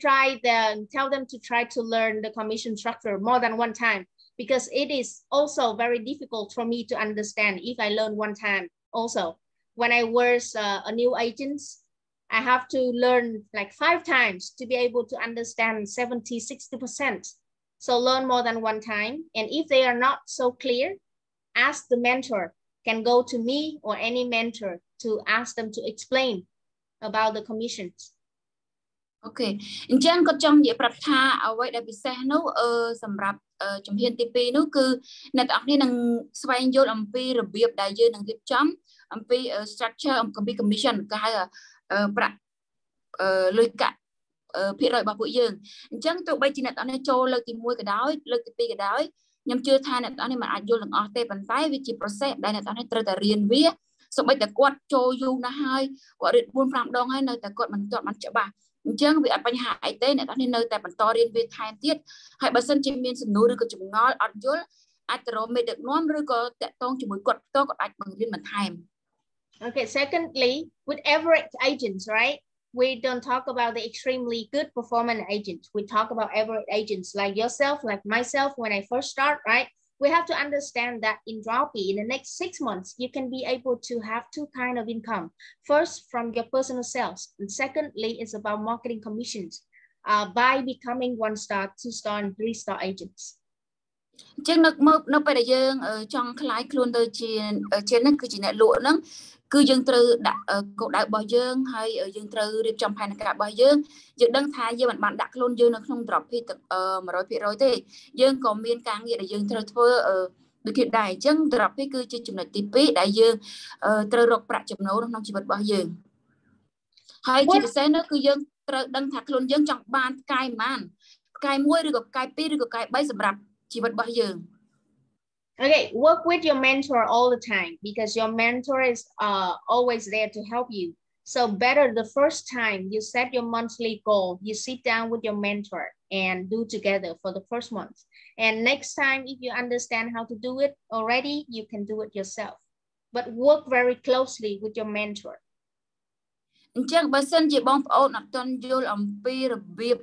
tell them to try to learn the commission structure more than one time, because it is also very difficult for me to understand if I learn one time. Also, when I was a new agent, I have to learn like 5 times to be able to understand 70–60%. So learn more than one time. And if they are not so clear, ask the mentor. Can go to me or any mentor to ask them to explain about the commissions.
Okay. អញ្ចឹងគាត់ចង់និយាយប្រាប់ថាអ្វីដែលពិសេសនោះសម្រាប់ ជំហានទី2នោះគឺអ្នកទាំងអស់គ្នានឹងស្វែងយល់អំពីរបៀបដែលយើងនឹងរៀបចំអំពី structure អំពី commission គេហៅប្រាក់លុយកាក់ភាគរយរបស់ពួកយើងអញ្ចឹងទោះបីជាអ្នកទាំងអស់គ្នាចូលលើកទី1ក៏ដោយលើកទី2ក៏ដោយខ្ញុំជឿថាអ្នកទាំងអស់គ្នាមិនអាចយល់ទាំងអស់ទេប៉ុន្តែវាជា process ដែលអ្នកទាំងអស់គ្នាត្រូវតែរៀនវាសូម្បីតែគាត់ចូលយូរណាស់ហើយគាត់រៀន 4-5 ដងហើយនៅតែគាត់មិនទាន់បានច្បាស់អញ្ចឹងវាអត់បញ្ហាអីទេអ្នកទាំងអស់គ្នានៅតែបន្តរៀនវាថែមទៀតហើយបើសិនជាមានសំណួរឬក៏ចម្ងល់អត់យល់អាចទៅរកមេដឹកនាំឬក៏តាក់ទងជាមួយគាត់ផ្ទាល់គាត់អាចបង្រៀនបន្ថែម
Okay, secondly, with average agents, right? We don't talk about the extremely good performing agents. We talk about average agents like yourself, like myself when I first start, right? We have to understand that in Droppii, in the next 6 months, you can be able to have 2 kinds of income. First, from your personal sales. And secondly, it's about marketing commissions by becoming 1-star, 2-star, and 3-star agents.
អញ្ចឹងនៅពេលដែលយើងចង់ខ្លាយខ្លួនទៅជានេះគឺជាអ្នកលក់ហ្នឹងគឺយើងត្រូវដាក់គោលដៅរបស់យើងហើយយើងត្រូវរៀបចំផែនការរបស់យើងដឹងថាយើងមិនបានដាក់ខ្លួនយើងនៅក្នុង Droppii 100% ទេយើងក៏មានការងារដែលយើងត្រូវធ្វើដូចគ្នាដែរអញ្ចឹង Droppii គឺជាចំណុចទី2ដែលយើងត្រូវរកប្រាក់ចំណូលក្នុងជីវិតរបស់យើងហើយជាពិសេសនោះគឺយើងត្រូវដឹងថាខ្លួនយើងចង់បានផ្កាយប៉ុន្មានផ្កាយ1ឬក៏ផ្កាយ2ឬក៏ផ្កាយ3សម្រាប់ជីវិតរបស់យើង
Okay, work with your mentor all the time because your mentor is always there to help you. So better the first time you set your monthly goal, you sit down with your mentor and do together for the first month. And next time, if you understand how to do it already, you can do it yourself. But work very closely with your mentor.
អញ្ចឹងបើសិនជាបងប្អូនអត់ទាន់យល់អំពីរបៀប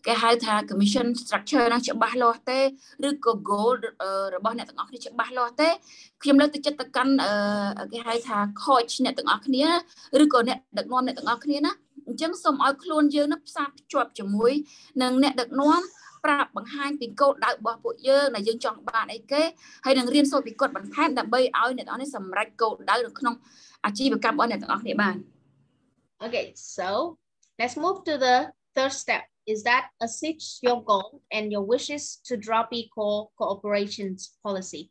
គេហៅថា commission structure ហ្នឹងច្បាស់លាស់ទេឬក៏ goal របស់អ្នកទាំងអស់គ្នាច្បាស់លាស់ទេខ្ញុំលើកទឹកចិត្តទៅកាន់គេហៅថា coach អ្នកទាំងអស់គ្នាឬក៏អ្នកដឹកនាំអ្នកទាំងអស់គ្នាណាអញ្ចឹងសូមឲ្យខ្លួនយើងនឹងផ្សារភ្ជាប់ជាមួយនឹងអ្នកដឹកនាំប្រាប់បង្ហាញពីគោលដៅរបស់ពួកយើងដែលយើងចង់បានអីគេហើយនឹងរៀនសូត្រពីគាត់បន្ថែមដើម្បីឲ្យអ្នកទាំងអស់នេះសម្រេចគោលដៅនៅក្នុងអាជីវកម្មរបស់អ្នកទាំងអស់គ្នាបាន
Okay, so let's move to the third step. Is that assist your goal and your wishes to Droppii cooperations policy.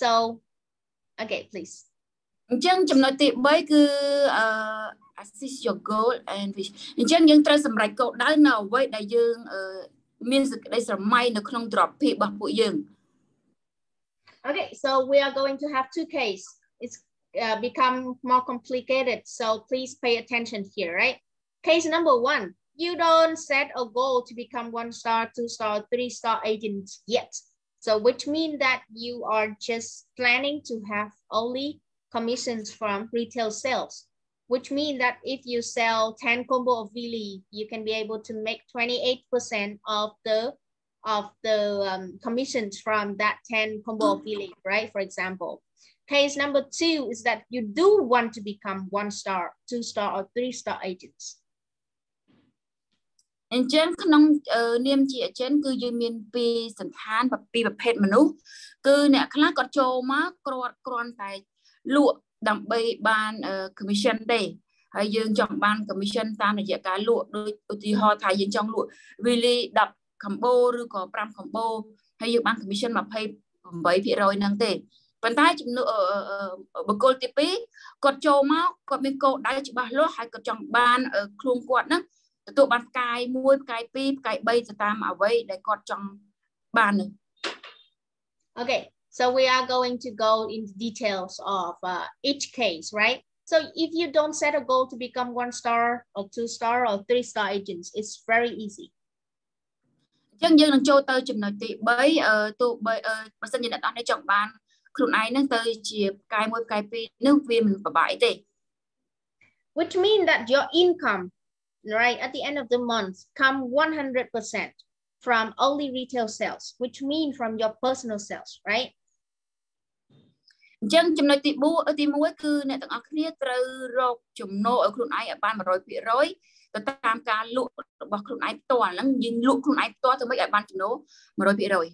So, okay, please.
អញ្ចឹងចំណុចទី3គឺassist your goal and wish អញ្ចឹងយើងត្រូវសម្រេចគោលដៅនៅអ្វីដែលយើងមានសេចក្តីស្រមៃនៅក្នុង Droppii របស់ពួកយើង
Okay, so we are going to have 2 cases. It's become more complicated, so please pay attention here, right? Case number 1. You don't set a goal to become 1-star, 2-star, 3-star agents yet. So which means that you are just planning to have only commissions from retail sales, which means that if you sell 10 combo of Vili, you can be able to make 28% of the commissions from that 10 combo of Vili, right? For example. Case number 2 is that you do want to become 1-star, 2-star, or 3-star agents.
អញ្ចឹងក្នុងនាមជា agent គឺយើងមានពីរសន្តានពីរប្រភេទមនុស្សគឺអ្នកខ្លះគាត់ចូលមកគ្រាន់តែលក់ដើម្បីបាន commission ទេហើយយើងចង់បាន commission តាមរយៈការលក់ដូចឧទាហរណ៍ថាយើងចង់លក់ Vili 10 combo ឬក៏5 combo ហើយយើងបាន commission 28% ហ្នឹងទេប៉ុន្តែចំនួនបុគ្គលទី2គាត់ចូលមកគាត់មានគោលដៅច្បាស់លាស់ហើយគាត់ចង់បានខ្លួនគាត់ហ្នឹងទទួលបានផ្កាយ1ផ្កាយ2ផ្កាយ3ទៅតាមអ្វីដែលគាត់ចង់បាននឹង
Okay, so we are going to go into details of each case, right? So if you don't set a goal to become 1-star or 2-star or 3-star agents, it's very easy.
អញ្ចឹងយើងនឹងចូលទៅចំណុចទី3ទោះបីបើសិនជាអ្នកនរចង់បានខ្លួនឯងហ្នឹងទៅជាផ្កាយ1ផ្កាយ2នោះវាមិនពិបាកអីទេ
Which means that your income, right, at the end of the month come 100% from only retail sales, which means from your personal sales, right?
អញ្ចឹងចំណុចទី1គឺអ្នកទាំងអស់គ្នាត្រូវរកចំណូលឲ្យខ្លួនឯងឲ្យបាន 100% ទៅតាមការលក់របស់ខ្លួនឯងផ្ទាល់ហ្នឹងយើងលក់ខ្លួនឯងផ្ទាល់ទៅមិនឲ្យបានចំណូល 100%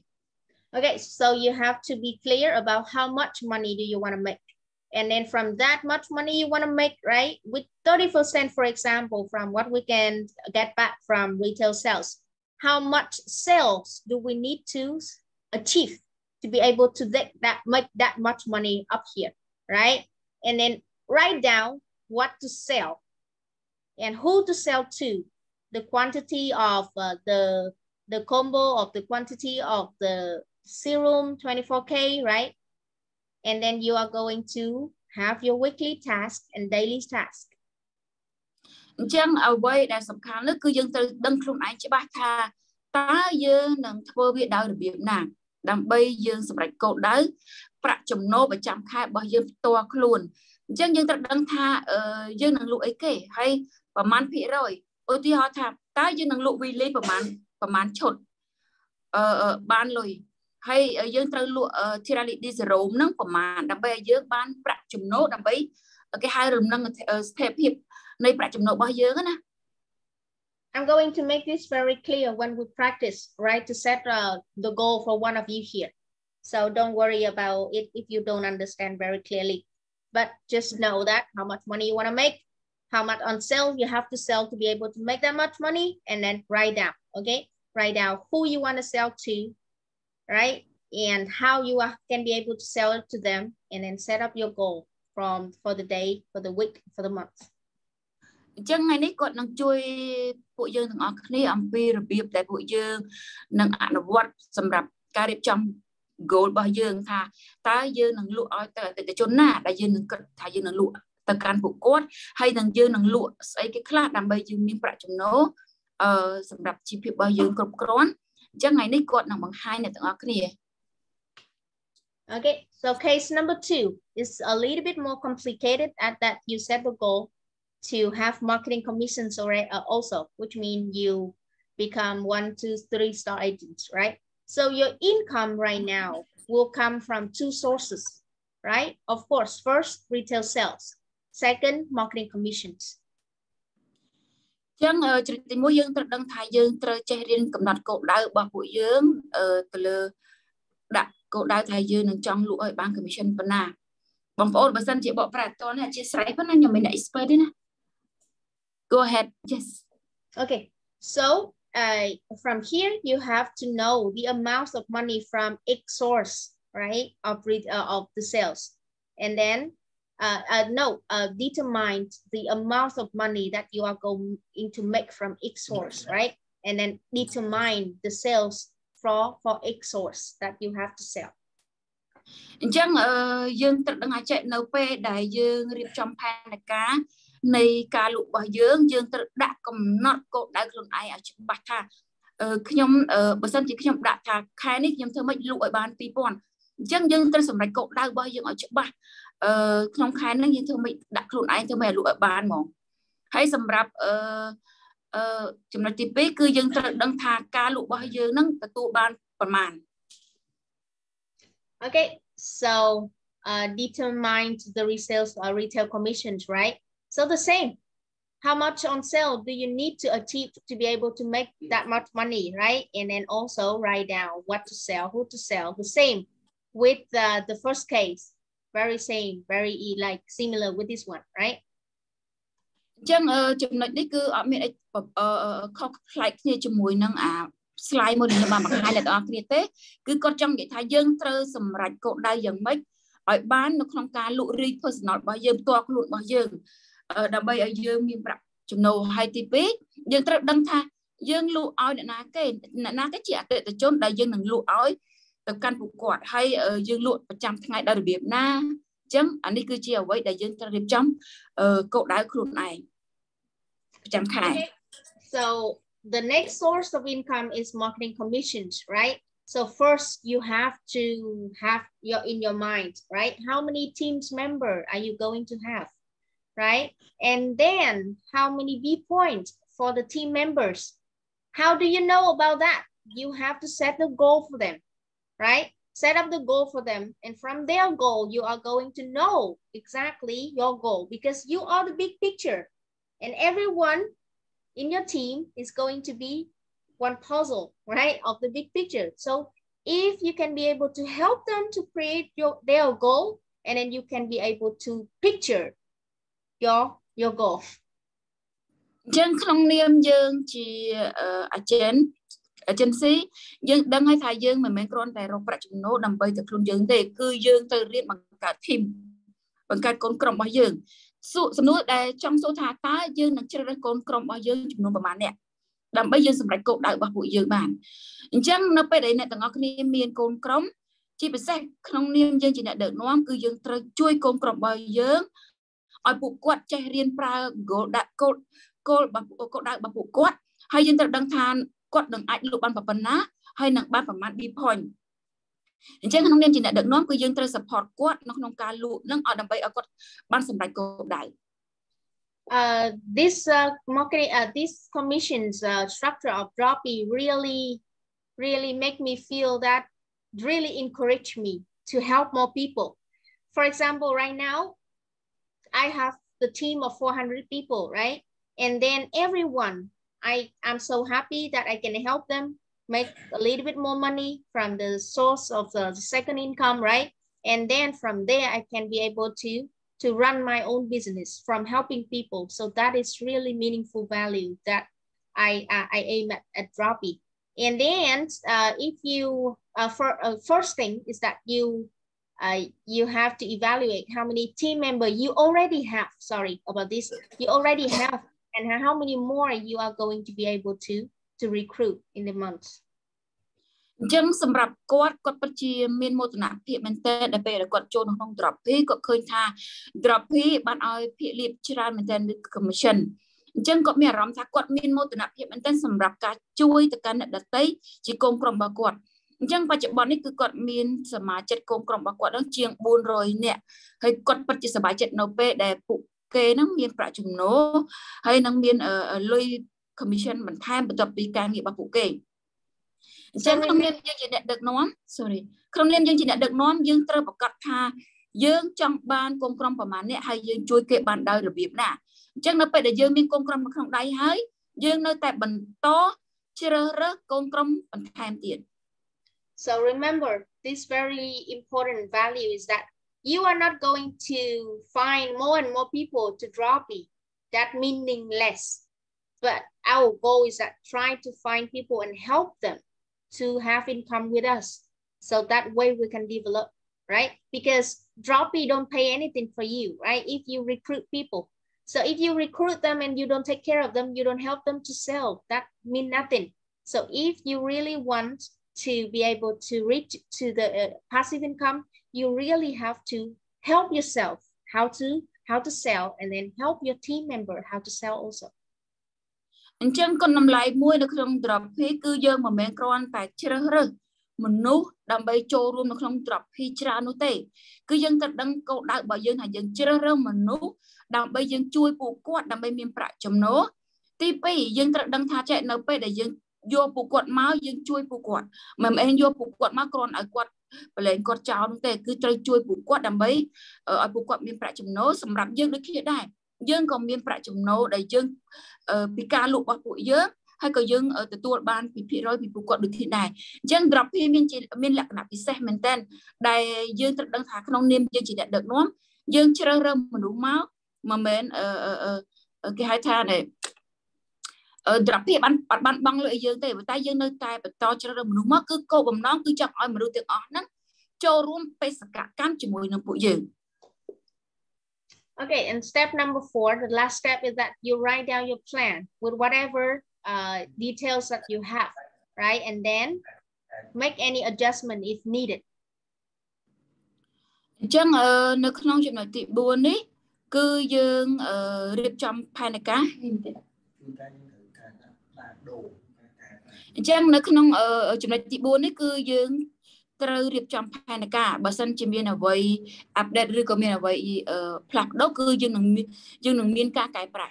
Okay, so you have to be clear about how much money do you want to make. And then from that much money you want to make, right, with 30%, for example, from what we can get back from retail sales, how much sales do we need to achieve to be able to make that much money up here, right? And then write down what to sell and who to sell to, the quantity of the combo of the quantity of the serum 24K, right? And then you are going to have your weekly task and daily task.
អញ្ចឹងអ្វីដែលសំខាន់នោះគឺយើងត្រូវដឹងខ្លួនឯងច្បាស់ថាតើយើងនឹងធ្វើវាដោយរបៀបណាដើម្បីយើងសម្រេចគោលដៅប្រាក់ចំណូលប្រចាំខែរបស់យើងផ្ទាល់ខ្លួនអញ្ចឹងយើងត្រូវដឹងថាយើងនឹងលក់អីគេហើយប្រមាណភាគរយឧទាហរណ៍ថាតើយើងនឹងលក់វីលីប្រមាណឈុតបានលុយហើយយើងត្រូវលក់ធីរ៉ាលីឌីសេរ៉ូមហ្នឹងប្រមាណដើម្បីឲ្យយើងបានប្រាក់ចំណូលដើម្បីគេហៅរំលឹងស្ថិរភាពនៃប្រាក់ចំណូលរបស់យើងណា
I'm going to make this very clear when we practice, right, to set the goal for one of you here. So don't worry about it if you don't understand very clearly. But just know that how much money you want to make, how much on sale you have to sell to be able to make that much money, and then write down, okay? Write down who you want to sell to, right? And how you can be able to sell it to them, and then set up your goal for the day, for the week, for the month.
អញ្ចឹងថ្ងៃនេះគាត់នឹងជួយពួកយើងទាំងអស់គ្នាអំពីរបៀបដែលពួកយើងនឹងអនុវត្តសម្រាប់ការរៀបចំ goal របស់យើងថាតើយើងនឹងលក់ឲ្យទៅអតិថិជនណាដែលយើងនឹងគិតថាយើងនឹងលក់ទៅកាន់ពួកគាត់ហើយនឹងយើងនឹងលក់ស្អីគេខ្លះដើម្បីយើងមានប្រាក់ចំណូលសម្រាប់ជីវភាពរបស់យើងគ្រប់គ្រាន់អញ្ចឹងថ្ងៃនេះគាត់នឹងបង្ហាញអ្នកទាំងអស់គ្នា
Okay, so case number 2 is a little bit more complicated at that you set the goal to have marketing commissions already also, which means you become 1, 2, 3 star agents, right? So your income right now will come from 2 sources, right? Of course, first, retail sales. Second, marketing commissions.
ចឹងជ្រិតទី1យើងត្រូវដឹងថាយើងត្រូវចេះរៀនកំណត់គោលដៅរបស់ពួកយើងទៅលើដាក់គោលដៅថាយើងនឹងចង់លក់ឲ្យបាន commission ប៉ុណ្ណាបងប្អូនបើសិនជាបកប្រែអត់តនេះអធិស្ឋានប៉ុណ្ណាខ្ញុំមិន expert ទេណា Go ahead. Yes.
Okay. So from here, you have to know the amount of money from X source, right, of the sales, and then determine the amount of money that you are going to make from X source, right, and then determine the sales for X source that you have to sell.
អញ្ចឹងយើងត្រូវដឹងអាចនៅពេលដែលយើងរៀបចំផែនការនៃការលក់របស់យើងត្រូវដាក់កំណត់គោលដៅខ្លួនឯងឲ្យច្បាស់ថាខ្ញុំបើសិនជាខ្ញុំដាក់ថាខែនេះខ្ញុំធ្វើម៉េចលក់ឲ្យបាន 2000 អញ្ចឹងយើងត្រូវសម្រេចគោលដៅរបស់យើងឲ្យច្បាស់ក្នុងខែហ្នឹងយើងធ្វើម៉េចដាក់ខ្លួនឯងធ្វើម៉េចឲ្យលក់ឲ្យបានហ្មងហើយសម្រាប់ចំណុចទី2គឺយើងត្រូវដឹងថាការលក់របស់យើងហ្នឹងទទួលបានប្រមាណ
Okay, so determine the retail commissions, right? So the same, how much on sale do you need to achieve to be able to make that much money, right? And then also write down what to sell, who to sell. The same with the first case, very same, very like similar with this one, right?
អញ្ចឹងចំណុចនេះគឺអត់មានអីខុសប្លែកគ្នាជាមួយនឹងអា slide មួយដែលខ្ញុំបានបង្ហាញអ្នកទាំងអស់គ្នាទេគឺគាត់ចង់និយាយថាយើងត្រូវសម្រេចគោលដៅយ៉ាងម៉េចឲ្យបាននៅក្នុងការលក់ personal របស់យើងផ្ទាល់ខ្លួនរបស់យើងដើម្បីឲ្យយើងមានប្រាក់ចំណូលហើយទី2យើងត្រូវដឹងថាយើងលក់ឲ្យអ្នកណាគេជាអតិថិជនដែលយើងនឹងលក់ឲ្យទៅកាន់ពួកគាត់ហើយយើងលក់ប្រចាំថ្ងៃដោយរបៀបណាអញ្ចឹងអានេះគឺជាអ្វីដែលយើងត្រូវរៀបចំគោលដៅខ្លួនឯងប្រចាំខែ
So the next source of income is marketing commissions, right? So first you have to have in your mind, right? How many teams member are you going to have, right? And then how many V points for the team members? How do you know about that? You have to set the goal for them, right? Set up the goal for them. And from their goal, you are going to know exactly your goal because you are the big picture and everyone in your team is going to be one puzzle, right, of the big picture. So if you can be able to help them to create their goal, and then you can be able to picture your goal.
ចឹងក្នុងនាមយើងជាអាចារ្យ agency យើងដឹងហើយថាយើងមិនមែនគ្រាន់តែរកប្រាក់ចំណូលដើម្បីតែខ្លួនយើងទេគឺយើងត្រូវរៀនបង្កើត team បង្កើតកូនក្រុមរបស់យើងសំណួរដែលចង់សួរថាតើយើងនឹងជ្រើសរើសកូនក្រុមរបស់យើងចំនួនប្រមាណអ្នកដើម្បីយើងសម្រេចគោលដៅរបស់ពួកយើងបានអញ្ចឹងនៅពេលដែលអ្នកទាំងអស់គ្នាមានកូនក្រុមជាពិសេសក្នុងនាមយើងជាអ្នកដឹកនាំគឺយើងត្រូវជួយកូនក្រុមរបស់យើងឲ្យពួកគាត់ចេះរៀនប្រើ goal ដាក់គោលដៅរបស់ពួកគាត់ហើយយើងត្រូវដឹងថាគាត់នឹងអាចលុបបានប៉ុណ្ណាហើយនឹងបានប្រមាណ B point អញ្ចឹងក្នុងនាមជាអ្នកដឹកនាំគឺយើងត្រូវ support គាត់នៅក្នុងការលក់នឹងឲ្យដើម្បីឲ្យគាត់បានសម្រេចគោលដៅ
this marketing this commissions structure of Droppii really make me feel that really encourage me to help more people. For example, right now I have the team of 400 people, right? And then everyone, I'm so happy that I can help them make a little bit more money from the source of the second income, right? And then from there I can be able to run my own business from helping people. So that is really meaningful value that I aim at Droppii. And then if you first thing is that you have to evaluate how many team members you already have. Sorry about this. You already have, and how many more you are going to be able to recruit in the months.
អញ្ចឹងសម្រាប់គាត់ពិតជាមានមោទនភាពមែនទែនដែលពេលគាត់ចូលក្នុង Droppii គាត់ឃើញថា Droppii បានឲ្យភាគលាភច្រើនមែនទែន commission អញ្ចឹងគាត់មានអារម្មណ៍ថាគាត់មានមោទនភាពមែនទែនសម្រាប់ការជួយទៅកាន់អ្នកដទៃជាកូនក្រុមរបស់គាត់អញ្ចឹងបច្ចុប្បន្ននេះគឺគាត់មានសមាជិកកូនក្រុមរបស់គាត់នឹងជាង400នាក់ហើយគាត់ពិតជាសប្បាយចិត្តនៅពេលដែលពួកគេនឹងមានប្រាក់ចំណូលហើយនឹងមានលុយ commission បន្ថែមបន្ទាប់ពីការងាររបស់ពួកគេអញ្ចឹងក្នុងនាមយើងជាអ្នកដឹកនាំ ក្នុងនាមយើងជាអ្នកដឹកនាំយើងត្រូវប្រកាសថាយើងចង់បានកូនក្រុមប្រមាណអ្នកហើយយើងជួយគេបានដោយរបៀបណាអញ្ចឹងនៅពេលដែលយើងមានកូនក្រុមនៅក្នុងដៃហើយយើងនៅតែបន្តជ្រើសរើសកូនក្រុមបន្ថែមទៀត
So remember, this very important value is that you are not going to find more and more people to Droppii. That meaningless. But our goal is that try to find people and help them to have income with us. So that way we can develop, right? Because Droppii don't pay anything for you, right? If you recruit people. So if you recruit them and you don't take care of them, you don't help them to sell, that means nothing. So if you really want to be able to reach to the passive income, you really have to help yourself how to sell and then help your team member how to sell also.
អញ្ចឹងគុណតម្លៃមួយនៅក្នុង Droppii គឺយើងមិនមែនគ្រាន់តែជ្រើសរើសមនុស្សដើម្បីចូលរួមនៅក្នុង Droppii ច្រើននោះទេគឺយើងត្រូវដឹងគោលដៅរបស់យើងថាយើងជ្រើសរើសមនុស្សដើម្បីយើងជួយពួកគាត់ដើម្បីមានប្រាក់ចំណូលទី2យើងត្រូវដឹងថាចេះនៅពេលដែលយើងយកពួកគាត់មកយើងជួយពួកគាត់មិនមែនយកពួកគាត់មកគ្រាន់ឲ្យគាត់បលែងគាត់ចោលនោះទេគឺត្រូវជួយពួកគាត់ដើម្បីឲ្យពួកគាត់មានប្រាក់ចំណូលសម្រាប់យើងដូចគ្នាដែរយើងក៏មានប្រាក់ចំណូលដែលយើងពីការលក់របស់ពួកយើងហើយក៏យើងទទួលបានពីភាគរយពីពួកគាត់ដូចគ្នាដែរអញ្ចឹង Droppii មានលក្ខណៈពិសេសមែនតើដែលយើងត្រូវដឹងថាក្នុងនាមយើងជាអ្នកដឹកនាំយើងជ្រើសរើសមនុស្សមកមិនមែនគេហៅថាDroppii បានបង់លុយឲ្យយើងទេតែយើងនៅតែបន្តជ្រើសរើសមនុស្សមកគឺគោលបំណងគឺចង់ឲ្យមនុស្សទាំងអស់ហ្នឹងចូលរួមបេសកកម្មជាមួយនឹងពួកយើង
Okay, and step number 4, the last step is that you write down your plan with whatever details that you have, right? And then make any adjustment if needed.
អញ្ចឹងនៅក្នុងចំណុចទី4នេះគឺយើងរៀបចំផែនការអញ្ចឹងនៅក្នុងចំណុចទី4នេះគឺយើងត្រូវរៀបចំផែនការបើសិនជាមានអ្វី update ឬក៏មានអ្វីផ្លាស់ប្ដូរគឺយើងនឹងមានការកែប្រែ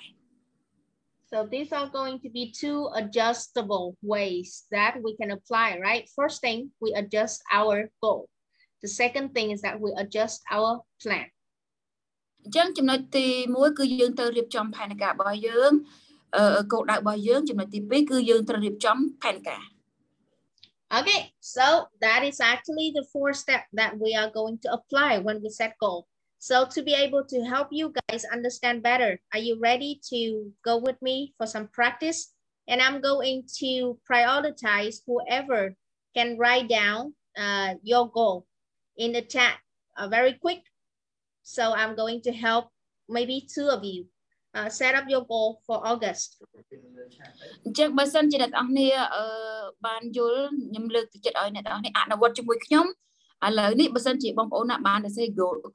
So these are going to be two adjustable ways that we can apply, right? First thing, we adjust our goal. The second thing is that we adjust our plan.
អញ្ចឹងចំណុចទី1គឺយើងត្រូវរៀបចំផែនការរបស់យើងគោលដៅរបស់យើងចំណុចទី2គឺយើងត្រូវរៀបចំផែនការ
Okay, so that is actually the 4 steps that we are going to apply when we set goal. So to be able to help you guys understand better, are you ready to go with me for some practice? And I'm going to prioritize whoever can write down your goal in the chat very quick. So I'm going to help maybe 2 of you set up your goal for August.
Chắcបើសិនជាអ្នកនរគ្នាបានយល់ខ្ញុំលើកទឹកចិត្តឲ្យអ្នកនរគ្នាអនុវត្តជាមួយខ្ញុំឥឡូវនេះបើសិនជាបងប្អូនណាបានសរសេរ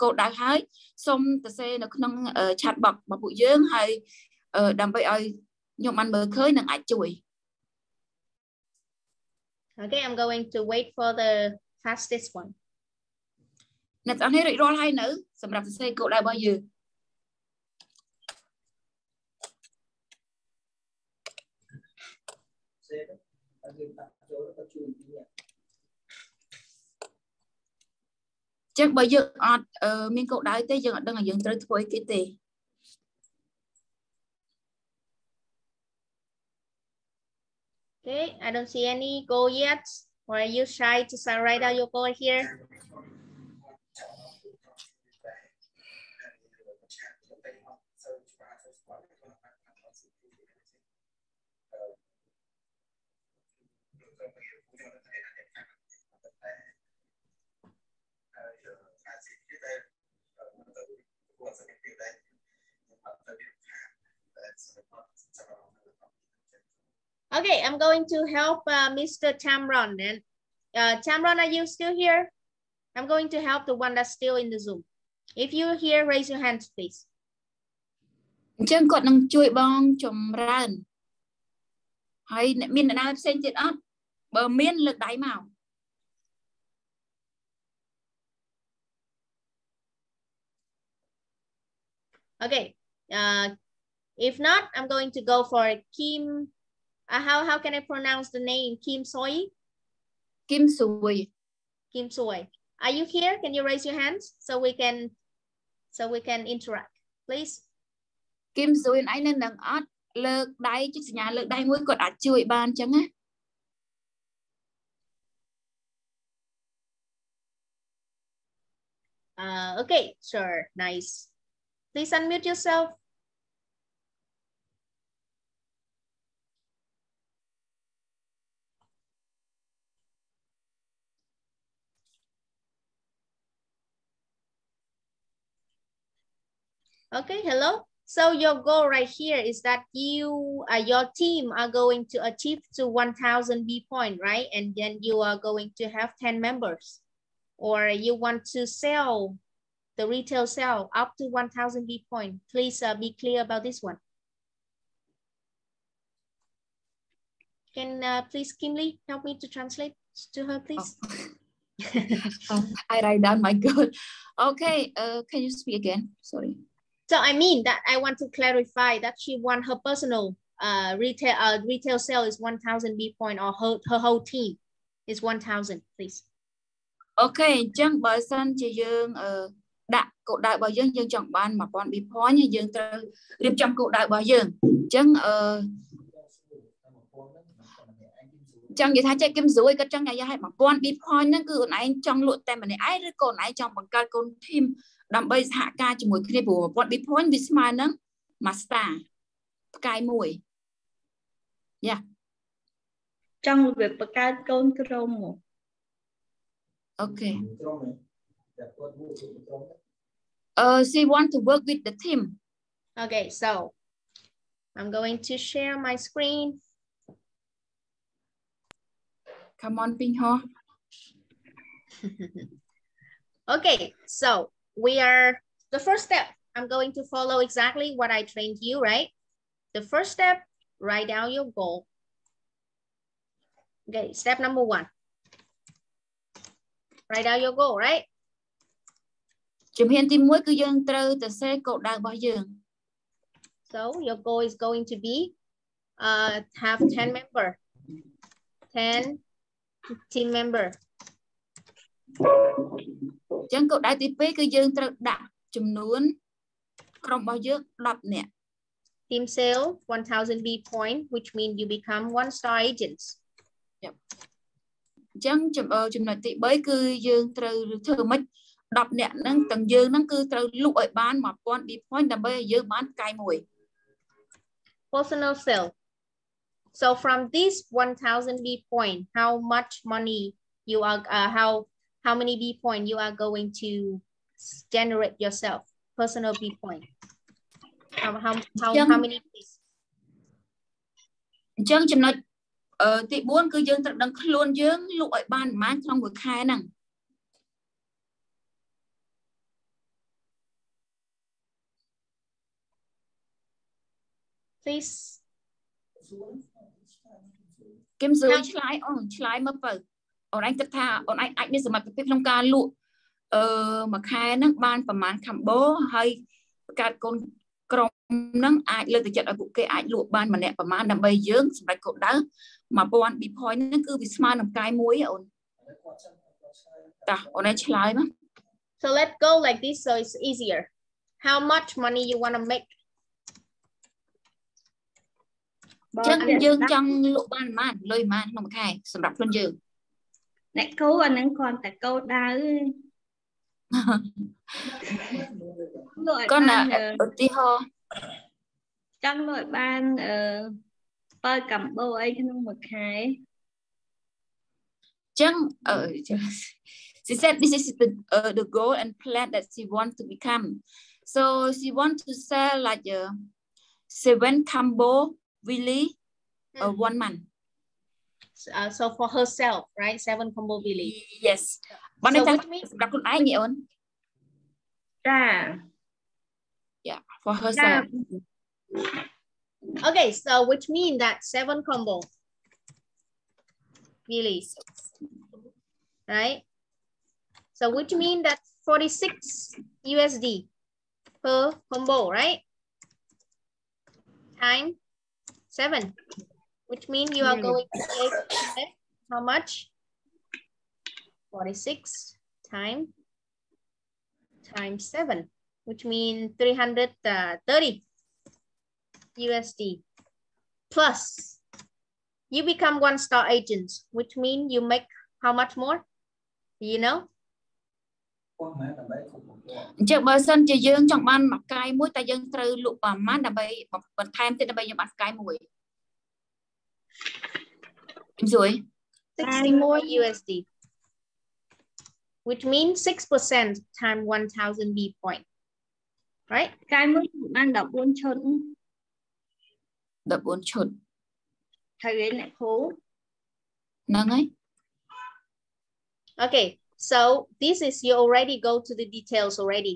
គោលដៅហើយសូមសរសេរនៅក្នុង chat box របស់ពួកយើងហើយដើម្បីឲ្យខ្ញុំបានមើលឃើញនិងអាចជួយ
Okay, I'm going to wait for the fastest one.
អ្នកនរគ្នារួចរាល់ហើយនៅសម្រាប់សរសេរគោលដៅរបស់យើង Chắcបើយើងអត់មានគោលដៅទេយើងអត់ដឹងថាយើងត្រូវធ្វើអីគេទេ
Okay, I don't see any goal yet. Or are you shy to write out your goal here? Okay, I'm going to help Mr. Tamron. And Tamron, are you still here? I'm going to help the one that's still in the Zoom. If you're here, raise your hands, please.
អញ្ចឹងគាត់នឹងជួយបងចម្រើនហើយមានអ្នកណាផ្សេងទៀតអត់បើមានលើកដៃមក
Okay. If not, I'm going to go for Kim. How can I pronounce the name? Kim Soy?
Kim Soy.
Kim Soy. Are you here? Can you raise your hands so we can interact, please?
Kim Soy ឯងនឹងអត់លើកដៃជិះសញ្ញាលើកដៃមួយគាត់អាចជួយបានអញ្ចឹងណា
Okay, sure. Nice. Please unmute yourself. Okay, hello. So your goal right here is that your team are going to achieve to 1,000 B point, right? And then you are going to have 10 members. Or you want to sell the retail sell up to 1,000 B point. Please be clear about this one. Can please Kimberly help me to translate to her, please?
Oh. I write down my goal. Okay, can you speak again? Sorry.
So I mean that I want to clarify that she want her personal retail sale is 1,000 B point or her whole team is 1,000, please.
Okay, អញ្ចឹងបើសិនជាយើងដាក់គោលដៅរបស់យើងចង់បាន 1,000 B point យើងត្រូវរៀបចំគោលដៅរបស់យើងអញ្ចឹងចង់និយាយថាចេះគឹមស្រួយគាត់ចង់និយាយឲ្យ 1,000 B point ហ្នឹងគឺខ្លួនឯងចង់លក់តែម្នាក់ឯងឬក៏ខ្លួនឯងចង់បង្កើតកូន team ដើម្បីសហការជាមួយគ្នាព្រោះ 1,000 B point វាស្មើនឹង master ផ្កាយមួយ យ៉ាចង់វាបង្កើតកូនក្រុម Okay. She want to work with the team.
Okay, so I'm going to share my screen.
Come on, Pinho.
Okay, so we are the first step. I'm going to follow exactly what I trained you, right? The first step, write down your goal. Okay, step number 1. Write out your goal, right?
ជំហានទី 1 គឺយើងត្រូវទៅសេគោលដៅរបស់យើង
So your goal is going to be have 10 member. 10 team member.
អញ្ចឹងគោលដៅទី 2 គឺយើងត្រូវដាក់ចំនួនក្រុមរបស់យើង 10 នាក់
Team sale 1,000 B point, which means you become 1-star agents.
Yep. អញ្ចឹងចំណុចទី 3 គឺយើងត្រូវធ្វើម៉េច 10 នាក់ហ្នឹងទាំងយើងហ្នឹងគឺត្រូវលក់ឲ្យបាន 1,000 B point ដើម្បីឲ្យយើងបានផ្កាយមួយ
Personal sale. So from this 1000 B point, how much money you are, how many B point you are going to generate yourself, personal B point? How many please?
អញ្ចឹងចំណុចទី4គឺយើងត្រូវដឹងខ្លួនយើងលក់ឲ្យបានប្រហែលក្នុងមួយខែហ្នឹង
Please.
គឹមសួរឆ្លើយអូនឆ្លើយមកទៅអូនឯងគិតថាអូនឯងអាចមានសមត្ថភាពក្នុងការលក់មួយខែហ្នឹងបានប្រហែលខាំបូហើយបង្កើតកូនក្រុមហ្នឹងអាចលើកទឹកចិត្តឲ្យពួកគេអាចលក់បានម្នាក់ប្រហែលដើម្បីយើងសម្រាប់គោលដៅ 1000 B point ហ្នឹងគឺវាស្មើនឹងផ្កាយមួយអូនតាអូនឯងឆ្លើយមក
So let's go like this so it's easier. How much money you want to make?
ចឹងយើងចង់លក់បានប៉ុន្មានលុយប៉ុន្មានក្នុងមួយខែសម្រាប់ខ្លួនយើងអ្នកគូអាហ្នឹងគ្រាន់តែគោលដៅគាត់ណាឧទាហរណ៍ចង់លក់បាន7កាំបូអីក្នុងមួយខែចឹងshe said this is the goal and plan that she wants to become. So she wants to sell like 7 combo really 1 month.
So for herself, right? 7 combo really.
Yes.
So which means
yeah, for herself.
Okay, so which means that 7 combo really, right? So which means that 46 USD per combo, right? Time 7, which means you are going to take how much? 46 times 7, which means 330 USD. Plus, you become 1-star agent, which means you make how much more? You know?
អញ្ចឹងបើសិនជាយើងចង់បានមួយផ្កាយមួយតែយើងត្រូវលក់ប្រមាណដើម្បីបន្ថែមទៀតដើម្បីយើងបានផ្កាយមួយខ្ញុំសួរ
60 more USD, which means 6% times 1000 B point, right?
ផ្កាយមួយបាន14ឈុត14ឈុតហើយវិញអ្នកគ្រូហ្នឹងហើយ
Okay. So this is you already go to the details already.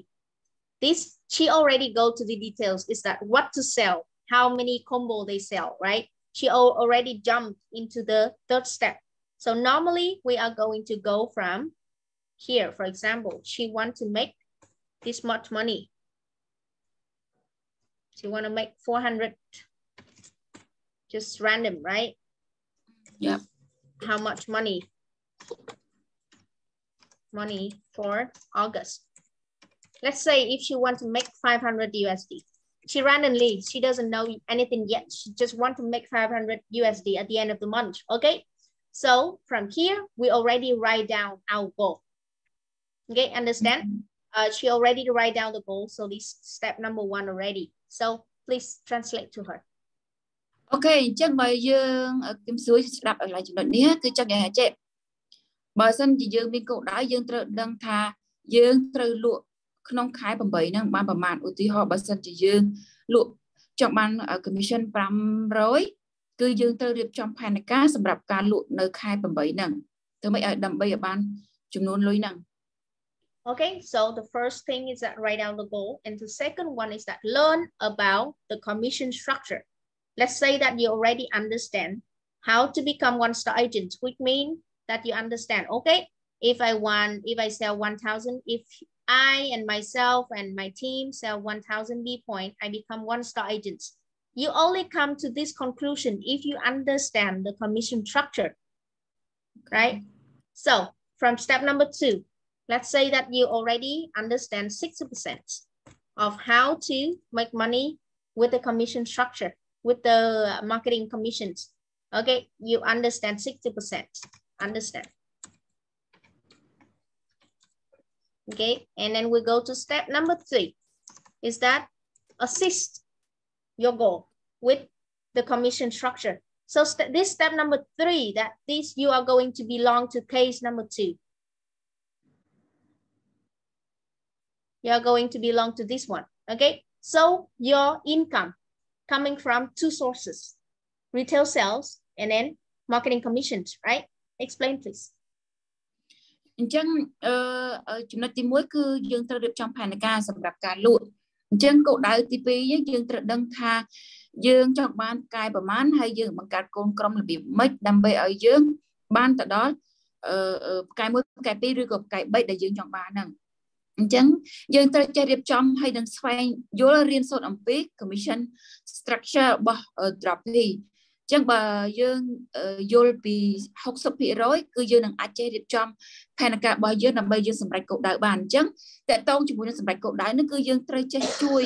She already go to the details is that what to sell, how many combo they sell, right? She already jumped into the 3rd step. So normally we are going to go from here. For example, she want to make this much money. She want to make 400, just random, right?
Yeah.
How much money? Money for August. Let's say if she wants to make 500 USD, she randomly, she doesn't know anything yet. She just want to make 500 USD at the end of the month. Okay. So from here, we already write down our goal. Okay. Understand? She already write down the goal. So this step number 1 already. So please translate to her.
Okay. អញ្ចឹងបើយើងគឹមសួរស្ដាប់ឲ្យចំណុចនេះគឺចង់និយាយចេះបើសិនជាយើងមានគោលដៅយើងត្រូវដឹងថាយើងត្រូវលក់ក្នុងខែ8ហ្នឹងបានប្រមាណឧទាហរណ៍បើសិនជាយើងលក់ចង់បាន commission 500គឺយើងត្រូវរៀបចំផែនការសម្រាប់ការលក់នៅខែ8ហ្នឹងធ្វើម៉េចឲ្យដើម្បីឲ្យបានចំនួនលុយហ្នឹង
Okay, so the first thing is that write down the goal and the second one is that learn about the commission structure. Let's say that you already understand how to become 1-star agent, which means that you understand, okay, if I sell 1,000, if I and myself and my team sell 1,000 B point, I become 1-star agents. You only come to this conclusion if you understand the commission structure, right? So from step number 2, let's say that you already understand 60% of how to make money with the commission structure, with the marketing commissions. Okay, you understand 60%. Understand. Okay, and then we go to step number 3 is that assist your goal with the commission structure. So this step number 3, that this you are going to belong to case number 2. You are going to belong to this one. Okay. So your income coming from 2 sources, retail sales and then marketing commissions, right? Explain, please.
អញ្ចឹងចំណុចទី1គឺយើងត្រូវរៀបចំផែនការសម្រាប់ការលក់អញ្ចឹងគោលដៅទី2យើងត្រូវដឹងថាយើងចង់បានផ្កាយប្រមាណហើយយើងបង្កើតកូនក្រុមរបៀបម៉េចដើម្បីឲ្យយើងបានទៅដល់ផ្កាយ1ផ្កាយ2ឬក៏ផ្កាយ3ដែលយើងចង់បានហ្នឹងអញ្ចឹងយើងត្រូវចេះរៀបចំហើយនឹងស្វែងយល់រៀនសូត្រអំពី commission structure របស់ Droppii អញ្ចឹងបើយើងយល់ពី 60% គឺយើងនឹងអាចចេះរៀបចំផែនការរបស់យើងដើម្បីយើងសម្រេចគោលដៅបានអញ្ចឹងតើតងជាមួយនឹងសម្រេចគោលដៅនេះគឺយើងត្រូវចេះជួយ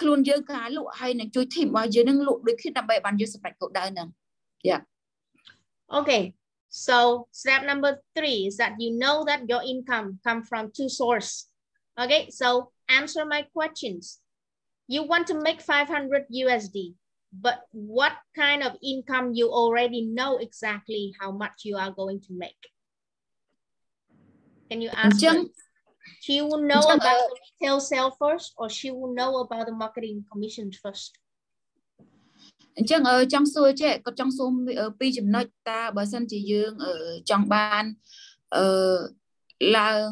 ខ្លួនយើងការលក់ហើយនឹងជួយ team របស់យើងនឹងលក់ដូចគ្នាដើម្បីបានយើងសម្រេចគោលដៅហ្នឹង Yeah.
Okay. So step number 3 is that you know that your income come from 2 sources. Okay. So answer my questions. You want to make 500 USD. But what kind of income you already know exactly how much you are going to make? Can you ask her? She will know about the retail sale first, or she will know about the marketing commissions first?
អញ្ចឹងចង់សួរចេះក៏ចង់សួរពីចំណុចតើបើសិនជាយើងចង់បានឡើង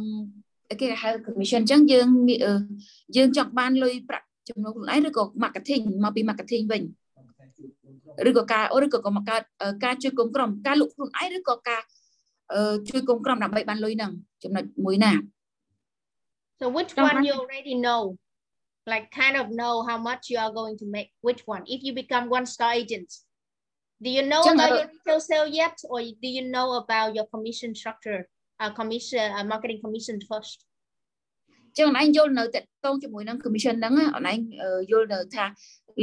គេហៅ commission អញ្ចឹងយើងចង់បានលុយប្រាក់ចំណូលខ្លួនឯងឬក៏ marketing មកពី marketing វិញឬក៏មកកើតការជួយកុំក្រុមការលក់ខ្លួនឯងឬក៏ការជួយកុំក្រុមដើម្បីបានលុយហ្នឹងចំណុចមួយណា
So which one you already know, like kind of know how much you are going to make? Which one? If you become 1-star agent, do you know about your retail sale yet, or do you know about your commission structure, marketing commission first?
ចឹងអញយល់នៅតតងជាមួយនឹង commission ហ្នឹងអនឯងយល់នៅថា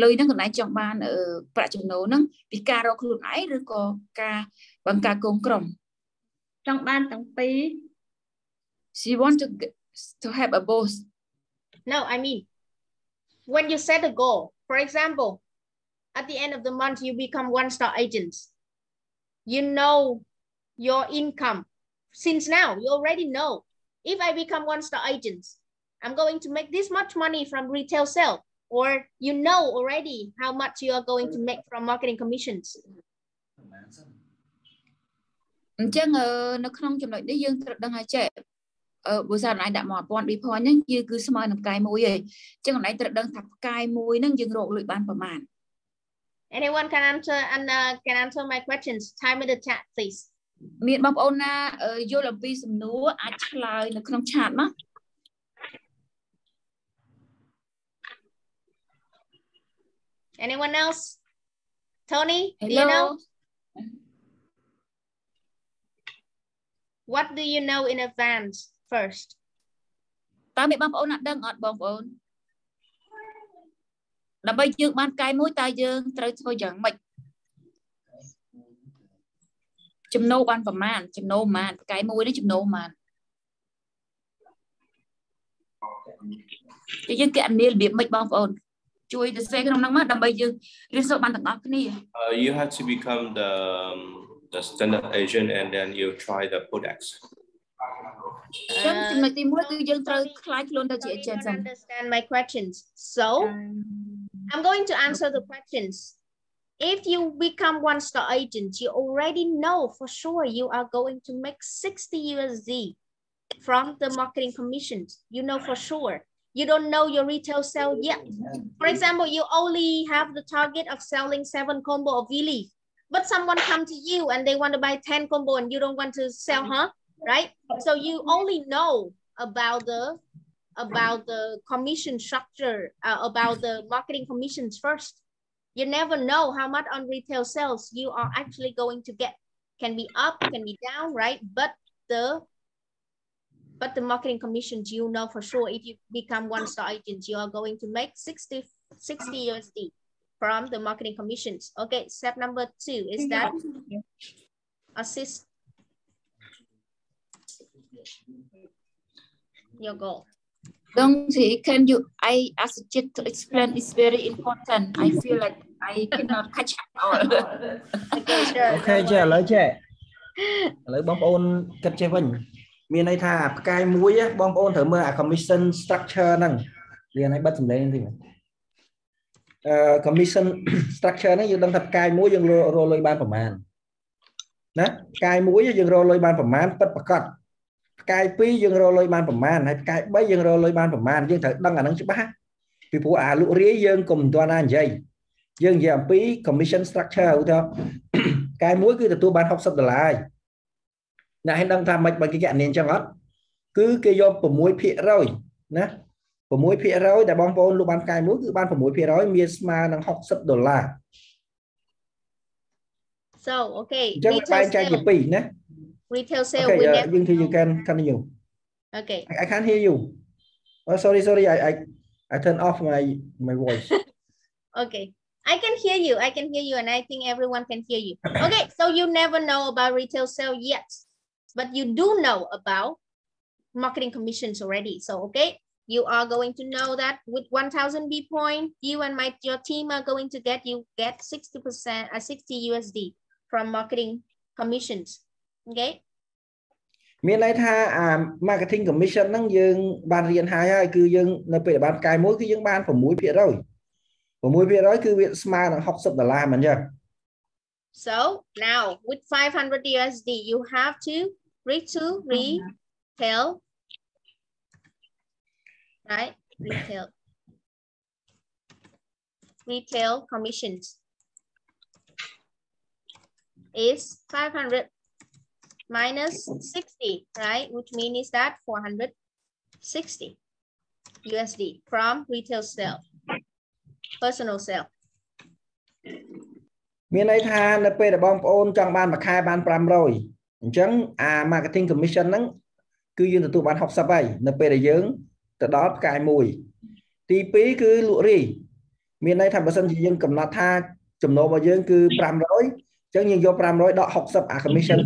លុយហ្នឹងកន្លែងចង់បានប្រាក់ចំណូលហ្នឹងពីការរកខ្លួនឯងឬក៏ការបង្កើតកងក្រុមចង់បានទាំងពីរ She want to have a boss.
No, I mean when you set a goal, for example, at the end of the month you become 1-star agents. You know your income. Since now you already know, if I become 1-star agents, I'm going to make this much money from retail sale, or you know already how much you are going to make from marketing commissions.
អញ្ចឹងនៅក្នុងចំណុចនេះយើងត្រូវដឹងហើយចេះបើសិនអញដាក់មក 1000 2,000 ហ្នឹងគឺស្មើនឹងផ្កាយមួយឯងអញ្ចឹងអញត្រូវដឹងថាផ្កាយមួយហ្នឹងយើងរកលុយបានប្រមាណ
Anyone can answer my questions? Type in the chat, please.
មានបងប្អូនណាយល់អំពីសំណួរអាចឆ្លើយនៅក្នុង chat មក
Anyone else? Tony,
Hello.
do you know? What do you know in advance first?
តើមានបងប្អូនណាដឹងអត់បងប្អូនដើម្បីយើងបានផ្កាយមួយតើយើងត្រូវធ្វើយ៉ាងម៉េចចំណូលបានប្រមាណចំណូលប៉ុន្មានផ្កាយមួយនេះចំណូលប៉ុន្មានយើងគណនារបៀបម៉េចបងប្អូនជួយទៅសេក្នុងហ្នឹងមកដើម្បីយើងរៀនសូត្របានទាំងអស់គ្នា
You have to become the standard agent and then you try the products.
Understand my questions. So I'm going to answer the questions. If you become 1-star agent, you already know for sure you are going to make 60 USD from the marketing commissions. You know for sure. You don't know your retail sale yet. For example, you only have the target of selling 7 combo of V-Leaf, but someone come to you and they want to buy 10 combo and you don't want to sell, huh? Right? So you only know about the commission structure, about the marketing commissions first. You never know how much on retail sales you are actually going to get. Can be up, can be down, right? But the marketing commissions, you know for sure if you become 1-star agent, you are going to make 60 USD from the marketing commissions. Okay, step number 2 is that assist your goal.
Don't see, can you, I ask you to explain, it's very important. I feel like I cannot catch up all.
Okay, sure.
Ok chưa lời trẻ lời bóng ôn cất chế vinh miền này thà cái muối á bóng ôn thử mơ commission structure năng liền này bắt lên thì commission structure nó យើងដឹងថាផ្កាយមួយយើងរលុយបានប្រមាណណាផ្កាយមួយយើងរលុយបានប្រមាណពិតប្រាកដផ្កាយ2យើងរលុយបានប្រមាណហើយផ្កាយ3យើងរលុយបានប្រមាណយើងត្រូវដឹងអាហ្នឹងច្បាស់ពីព្រោះអាលក់រាយយើងកុំមិនទាន់ណានិយាយយើងនិយាយអំពី commission structure ឧទាហរណ៍ផ្កាយមួយគឺទទួលបាន$60ហើយអ្នកឲ្យដឹងថាមិនបើគេកណនាអញ្ចឹងអត់គឺគេយក 6% ណា6% ដែលបងប្អូនលក់បានផ្កាយមួយគឺបាន 6% មានស្មើនឹង$60
So, okay.
អញ្ចឹងបែងចែកជា2ណា
Retail sale
Okay,
will never
you can continue.
Okay.
I can't hear you. Oh, sorry. I turned off my voice.
Okay. I can hear you, and I think everyone can hear you. Okay, so you never know about retail sale yet, but you do know about marketing commissions already. So, okay, you are going to know that with 1,000 B point, you and your team are going to get 60% 60 USD from marketing commissions. Okay.
មានន័យថាអា marketing commission ហ្នឹងយើងបានរៀនហើយគឺយើងនៅពេលបានផ្កាយមួយគឺយើងបាន 6% គឺវាស្មើនឹង$60មិនចឹង
So now with 500 USD you have to reach to retail, right? Retail commissions is 500 minus 60, right? Which means is that 460 USD from retail sale, personal sale.
មានន័យថានៅពេលដែលបងប្អូនចង់បានមួយខែបាន500អញ្ចឹងអា marketing commission ហ្នឹងគឺយើងទទួលបាន60ហើយនៅពេលដែលយើងទៅដល់ផ្កាយមួយទី2គឺលក់រាយមានន័យថាបើសិនជាយើងកំណត់ថាចំណូលរបស់យើងគឺ500អញ្ចឹងយើងយក500ដក60អា commission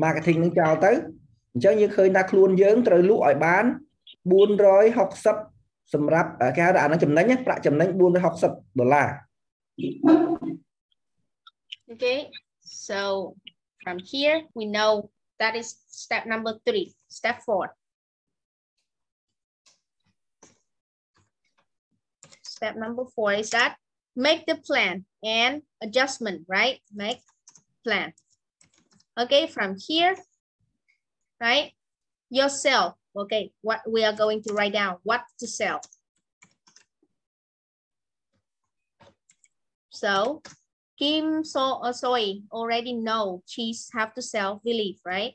marketing នឹងចោលទៅអញ្ចឹងយើងឃើញថាខ្លួនយើងត្រូវលក់ឲ្យបាន460សម្រាប់គេហៅថាអាហ្នឹងចំណេញប្រាក់ចំណេញ$460
Okay, so from here we know that is step number 3. Step 4. Step number 4 is that make the plan and adjustment, right? Make plan. Okay, from here, right? Yourself. Okay, what we are going to write down, what to sell. So Kim Soy already know she's have to sell belief, right?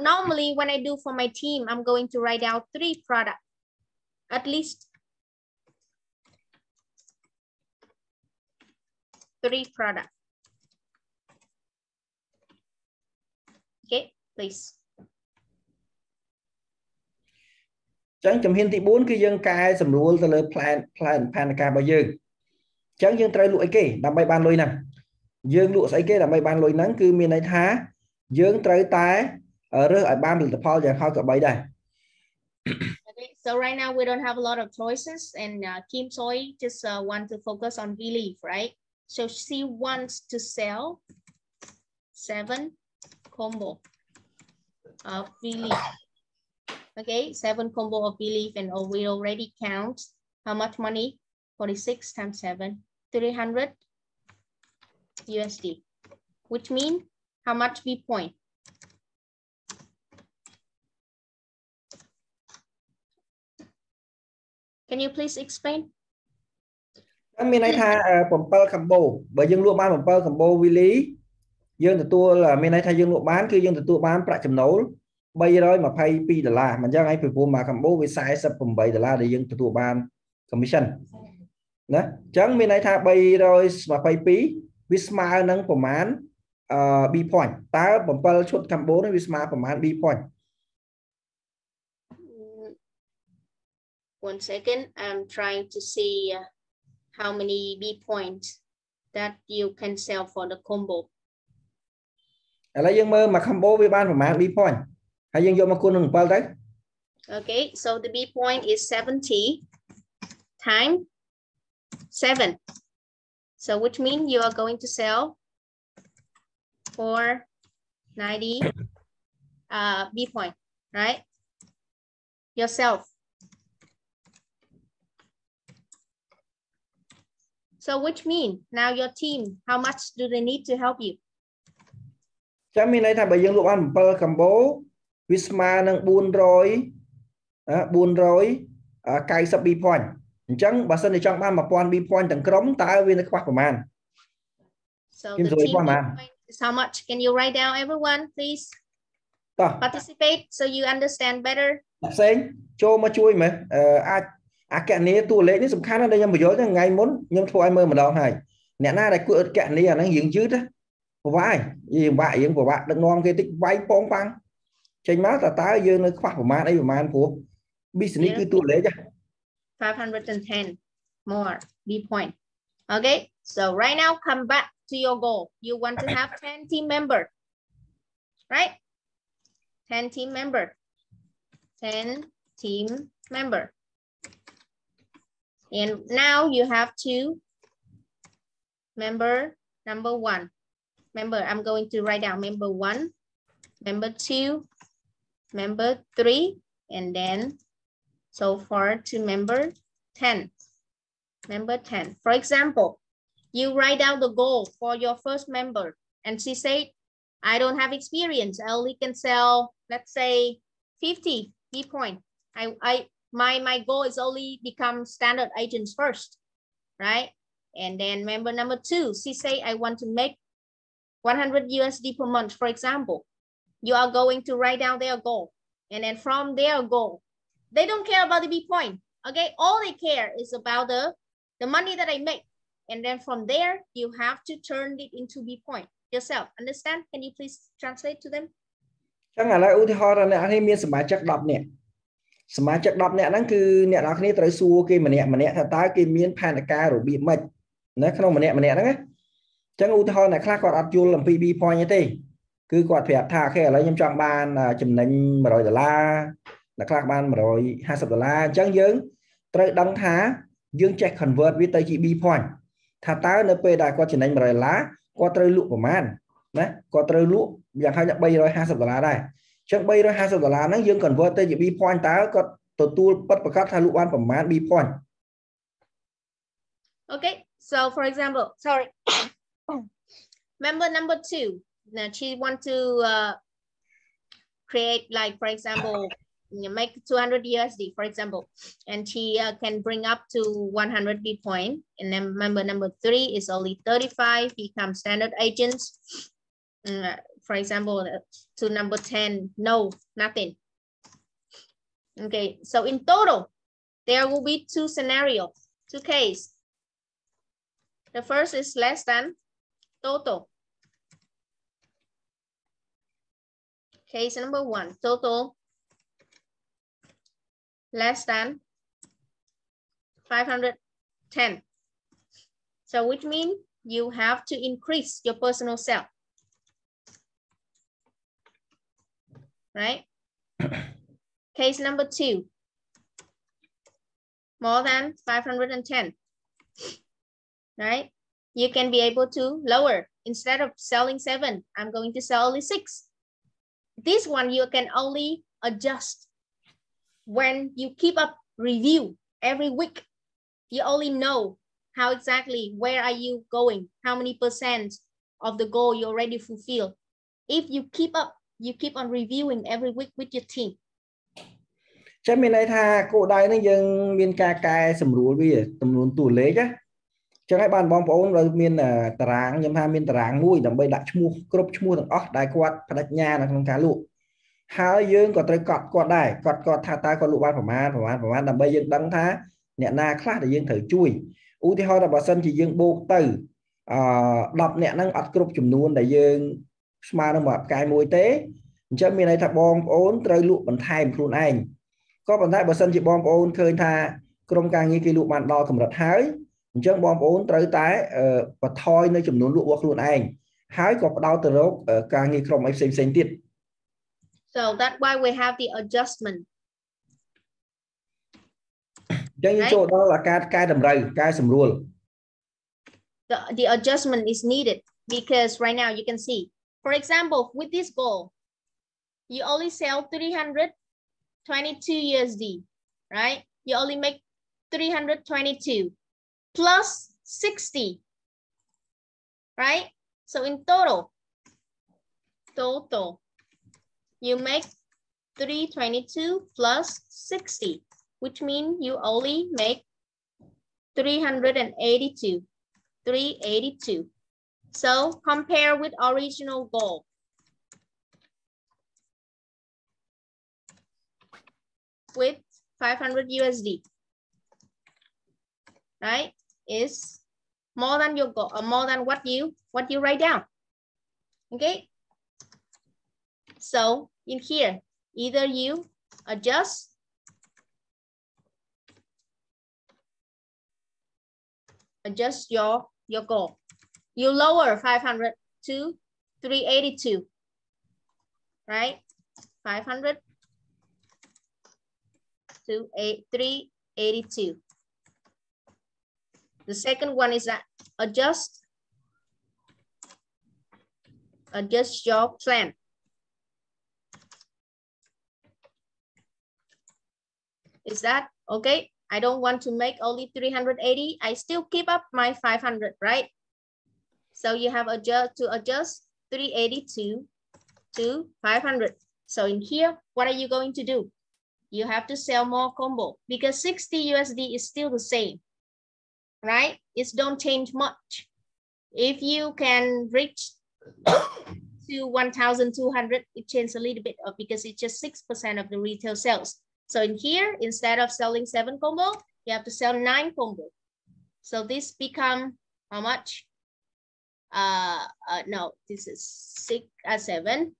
Normally when I do for my team, I'm going to write out 3 products, at least 3 products. Okay, please.
ចឹងជំហានទី4គឺយើងកែសម្រួលទៅលើ plan ផែនការរបស់យើងចឹងយើងត្រូវលក់អីគេដើម្បីបានលុយហ្នឹងយើងលក់ស្អីគេដើម្បីបានលុយហ្នឹងគឺមានន័យថាយើងត្រូវតែរើសឲ្យបានផលិតផលយ៉ាងហោចក៏បីដែរ
Okay, so right now we don't have a lot of choices and Kim Soy just want to focus on belief, right? So she wants to sell 7 combo of belief. Okay, 7 combo of belief, and we already count how much money? 46 times 7, 300 USD, which means how much B point? Can you please explain?
មានន័យថា7 combo បើយើងលក់បាន7 combo Willy យើងទទួលមានន័យថាយើងលក់បានគឺយើងទទួលបានប្រាក់ចំណូល$322មិនចឹងហើយពីព្រោះមួយ combo វា$48ដែលយើងទទួលបាន commission ណាអញ្ចឹងមានន័យថា322វាស្មើនឹងប្រមាណB point តើ7ឈុត combo នេះវាស្មើប្រមាណ B point?
One second, I'm trying to see how many B points that you can sell for the combo.
ឥឡូវយើងមើលមួយ combo វាបានប្រមាណ B point ហើយយើងយកមកគុណនឹង7ទៅ
Okay, so the B point is 70 times 7. So which means you are going to sell for 90 B point, right? Yourself. So which mean now your team, how much do they need to help you?
Chẳng mình này thà bởi dương lục ăn bơ cầm bố Wisma nâng 400 cây sắp B point. Chẳng bà sân thì trong ban mà point B point tầng krống ta viên khoác của man.
So the team B point is how much? Can you write down everyone, please? Participate so you understand better.
Xanh, cho mà chui mà cái này tụ lệនេះសំខាន់ណាស់ដែលខ្ញុំបញ្យល់ថ្ងៃមុនខ្ញុំធ្វើឲ្យមើលម្ដងហើយអ្នកណាដែលគួរកណនីអាហ្នឹងយើងយឺតពិបាកយើងពិបាកដឹកនាំគេតិចវាយប៉ងប៉ាំងចេញមកតើយើងនៅខ្វះប្រមាណអីប្រមាណព្រោះ business គឺតួលេខ
510 more B point. Okay, so right now come back to your goal. You want to have 10 team member, right? 10 team member. 10 team member. And now you have to member number 1. Member, I'm going to write down member 1, member 2, member 3, and then so far to member 10. Member 10. For example, you write down the goal for your first member and she said, I don't have experience. I only can sell, let's say 50 B point. My goal is only become standard agents first, right? And then member number 2, she say I want to make 100 USD per month, for example. You are going to write down their goal. And then from their goal, they don't care about the B point, okay? All they care is about the money that I make. And then from there, you have to turn it into B point yourself. Understand? Can you please translate to them?
Chẳng hạn là ưu tiên là nè hay miên sớm chắc đọc nè. Sớm chắc đọc nè nó cứ nè đó cái tới xua cái mà nè thật tới cái miên pan ca rồi bị mệt. Nó không mà nè đó. Chẳng ưu tiên là khác còn áp dụng làm PB point như thế. Cứ quạt phép thà khi lấy nhâm chọn ban chùm nành $100 là khác ban $20 chẳng dưỡng tới đăng thá dương check convert với tới chỉ B point. Thà tới nơi P đã có chùm nành $100 có tới lụ của man. Đấy, có tới lụ dạng hay nhận $320 đây. Chẳng $320 nó dương convert tới chỉ B point ta có tổ tu bất bật các thay lụ ban của man B point.
Okay, so for example, sorry. Member number 2, now she want to create, like, for example, make 200 USD, for example, and she can bring up to 100 B point. And then member number 3 is only 35, become standard agents. For example, to number 10, no, nothing. Okay, so in total, there will be 2 scenarios, 2 cases. The first is less than total. Case number 1, total less than 510. So which means you have to increase your personal sale, right? Case number 2, more than 510, right? You can be able to lower. Instead of selling 7, I'm going to sell only 6. This one you can only adjust when you keep up review every week. You only know how exactly where are you going, how many percent of the goal you already fulfill. If you keep up, you keep on reviewing every week with your team.
Chắc mình này tha cô đây nó dừng miền ca sầm rùa bây tầm luôn tủ lễ chứ. Chẳng hay bạn bóng bóng rồi miền tảng nhưng mà miền tảng mũi đầm bay đặt mua crop mua thằng óc đại quạt đặt nhà là thằng cá lụ. Hai dương có tới cọt đài cọt tha ta có lụ ban phẩm an đầm bay dương đắng thá nhẹ na khác để dương thử chui. Ú thì họ là bà sân chỉ dương bô từ đọc nhẹ năng ắt crop chùm luôn để dương mà nó mở cái môi tế. Chắc mình này thằng bóng ốn tới lụ bằng thay một luôn anh. Có bằng thay bà sân chỉ bóng ốn khơi tha crom càng như cái lụ bạn đo cầm đặt hái. Chẳng bom ốn tới tái và thôi nơi chùm nón lụa của luôn anh hái có đau từ rốt càng nghi không em xem tiết.
So that's why we have the adjustment.
Chẳng như chỗ đó là cái đầm rầy, cái sầm ruột.
the adjustment is needed because right now you can see, for example, with this goal, you only sell 322 USD, right? You only make 322 plus 60, right? So in total, you make 322 plus 60, which means you only make 382. So compare with original goal. With 500 USD, right? Is more than your goal, or more than what you write down. Okay. So in here, either you adjust your goal. You lower 500 to 382, right? 500 to 382. The second one is that adjust your plan. Is that okay? I don't want to make only 380. I still keep up my 500, right? So you have to adjust 382 to 500. So in here, what are you going to do? You have to sell more combo because 60 USD is still the same, right? It don't change much. If you can reach to 1,200, it changes a little bit because it's just 6% of the retail sales. So in here, instead of selling 7 combo, you have to sell 9 combo. So this become how much? No, this is 7.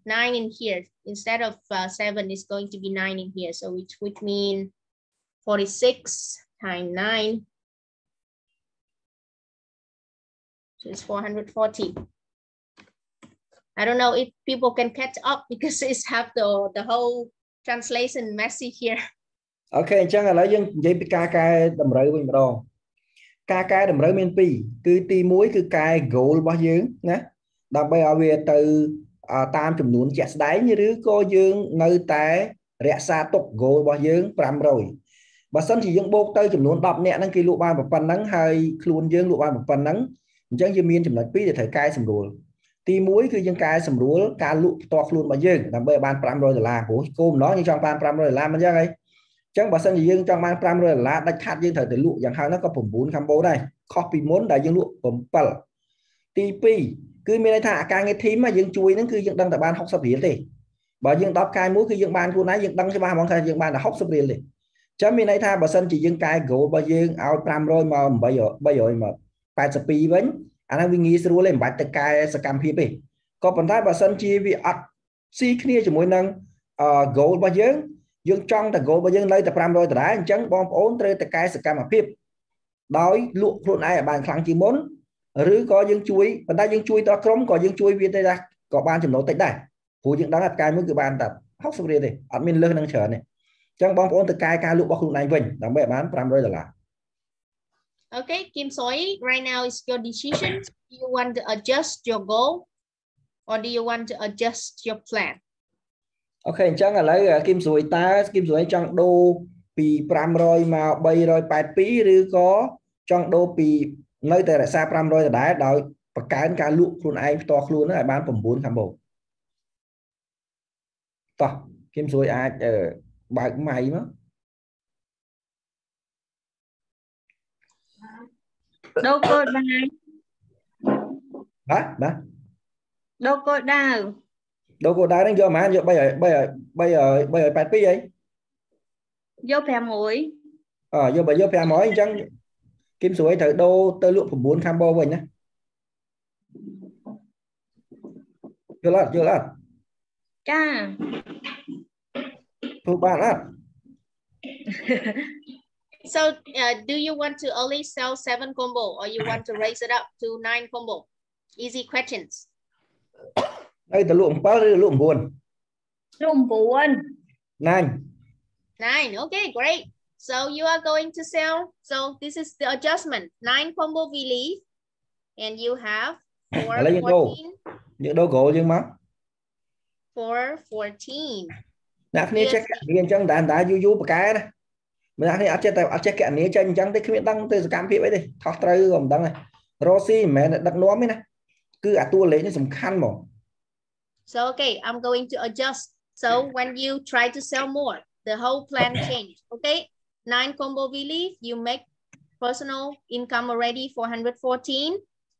9 in here. Instead of 7, it's going to be 9 in here. So which would mean 46 times 9. So it's 440. I don't know if people can catch up because it's have the whole translation messy here.
Okay, chẳng là lấy dân dây cái đầm rơi mình đâu. Cái đầm rơi miền Pì, cứ ti muối cứ cái goal bao nhiêu nhé. Đặc biệt ở về từ tam chùm nún chẹt đáy như đứa cô dương nơi té rẽ xa tục goal bao nhiêu 5 rồi. Bà sân chỉ dương bốc tới chùm nún đọc nè năng kỳ lụ ban một phần nắng hay luôn dương lụ ban một phần nắng. Chẳng như miền chùm nạch Pì để thấy cái sầm rồi. Ti muối cứ dân cái sầm rồi cái lụ to luôn bao nhiêu. Đặc biệt ban 5 rồi là của cô nó như trong ban 5 rồi làmมันยังไง chẳng bà sân gì dương trong ban 5 rồi là đạch hạt dương thời từ lụ dạng hai nó có phẩm 4 combo đây copy muốn đại dương lụ phẩm 7 TP cứ mình thả càng nghe thím mà dương chui nó cứ dương đăng tại ban học sắp riêng thì bà dương đọc cái mũi cứ dương ban của nãy dương đăng cho ba món thay dương ban là học sắp riêng thì chấm mình thả bà sân chỉ dương cái gỗ bà dương ao 5 rồi mà bây giờ mà 80 vẫn anh em nghĩ sẽ lên bạch cái scam phí đi có phần thái bà sân chi vì ắt si kia cho mỗi năng gỗ bà dương trong ta gỗ bà dương lấy tập 5 rồi đã chẳng bom ổn tới cái scam phí đói lụa luôn ai ở bàn kháng chỉ muốn rứ có dương chuối phần ta dương chuối to chrome có dương chuối viên đây ra có ban chấm nấu tách đây phụ dương đang đặt cái mới cứ ban tập học xong rồi thì admin lơ năng chờ này chẳng bom ổn từ cái lụa bao này vinh đang bẻ bán 5 rồi là
Okay, Kim Soy, right now is your decision. Do you want to adjust your goal or do you want to adjust your plan?
Okay, chẳng là lấy Kim Soy trong đô pì 5 rồi mà 3 rồi 82 ឬcó trong đô pì nơi tại xa 5 rồi đã đợi và cái lụa luôn ai to luôn nó lại bán phẩm 4 combo. To, Kim Soy ai bài mày đó.
Đâu có đau.
Hả?
Đâu có đau.
Đâu có đau đến giờ mà giờ bây giờ 80 vậy.
Vô phe mũi.
Giờ bây giờ phe mũi chẳng Kim Soy thử đô tơ lụa phẩm 4 combo vậy nhé. Chưa lát.
Cha.
Thu bạn á.
So do you want to only sell 7 combo or you want to raise it up to 9 combo? Easy questions.
Đây tơ lụa 8 lụa 4.
Lụa 4.
9, okay, great. So you are going to sell, so this is the adjustment, 9 combo we leave And you have
lấy những đô
414.
những đô gỗ nhưng mà
414.
nãy khi check riêng chẳng đã du cái này mình nãy check cái này chân chẳng tới khi đăng từ cam phía ấy đi thoát tới gồm đăng này Rossi mẹ đặt nóm ấy này cứ tua lấy nó sầm khăn mà.
So okay, I'm going to adjust. So when you try to sell more, the whole plan changed. Okay, 9 combo belief, you make personal income already 414.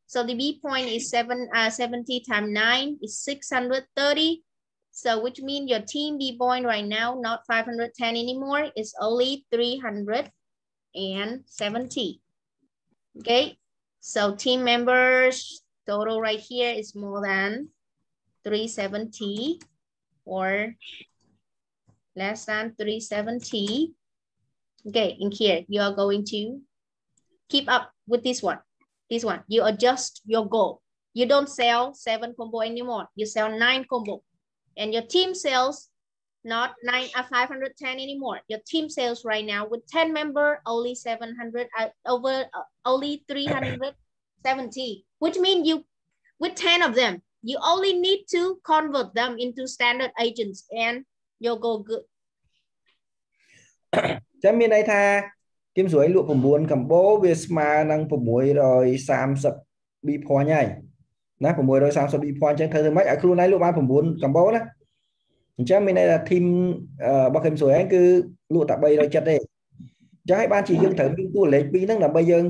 So the B point is 70 times 9 is 630. So which means your team B point right now, not 510 anymore, is only 370. Okay, so team members total right here is more than 370 or less than 370. Okay, in here, you are going to keep up with this one. This one, you adjust your goal. You don't sell 7 combo anymore. You sell 9 combo. And your team sells not 510 anymore. Your team sales right now with 10 member, only 700, only 370, which means you, with 10 of them, you only need to convert them into standard agents and you'll go good.
Chấm bên đây tha kim suối lụaผมbuồn cầm bố về mà năngผมmuối rồi sam sập bị phò nhảy nèผมmuối rồi sam sập bị phò chẳng thời mấy ở khu này lụa banผมbuồn cầm bố đó chấm bên đây là team bắc kim suối anh cứ lụa tạ bay rồi chặt đi cho hai ban chỉ dương thử những tua lệ bị năng là bây giờ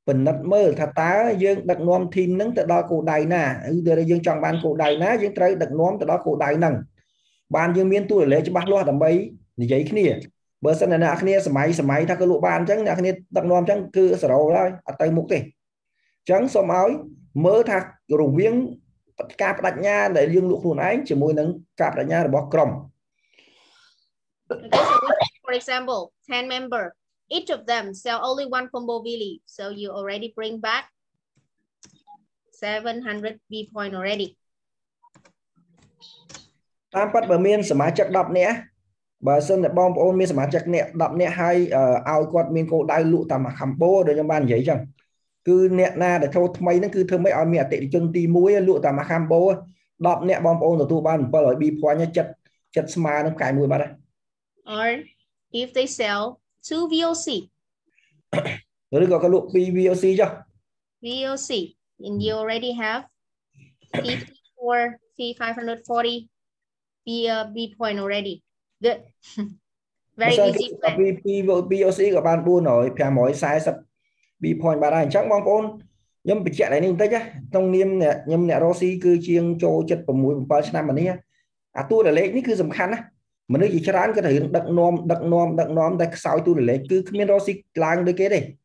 bình nát mơ thật tá dương đặt nom team nắng từ đó cổ đầy nè từ dương chọn ban cổ đầy ná dương tới đặt nom từ đó cổ đầy nằng ban dương miên tua lệ cho ban lo làm bay thì giấy cái này bữa sau này nãy kia sớm mấy ta cứ lụa ban chẳng nãy kia đặt nom chẳng cứ sở đầu thôi ở tay mục thì chẳng xóm áo mơ thạc rùng viếng cạp đặt nha để dương lụa luôn ấy chỉ mùi nắng cạp đặt nha để bỏ crom.
Okay, so for example, 10 member, each of them sell only 1 combo village, so you already bring back 700 V point already.
Tam bắt bờ miên sớm chắc đọc nè. Bà sân là bom ôn miên sớm chắc nè đọc nè hay ao quạt miên cô đai lụ tầm mà khăm bố để cho ban vậy chẳng cứ nè na để thâu mấy nó cứ thơ mấy ao mẹ tệ chân ti muối lụ tầm mà khăm bố đọc nè bom ôn rồi tu ban bao lời bị phá nhá chật mà nó cài mùi bà đây.
Or if they sell 2 VOC.
Rồi có cái lụ VOC chưa?
VOC, and you already have 54, 540 B point already. Good. Very easy plan.
VOC của bạn buôn rồi, phải mỗi size sập B point bà đây chắc bom ôn nhưng bị chạy này nên tới chứ trong niêm nè nhưng nè Rossi cứ chiêng cho chất của mũi bao nhiêu năm mà nè tôi là lấy ní cứ tầm khăn á mà nếu gì cho rán có thể đặt nom đặt sau tôi là lấy cứ miền Rossi lang tới cái đây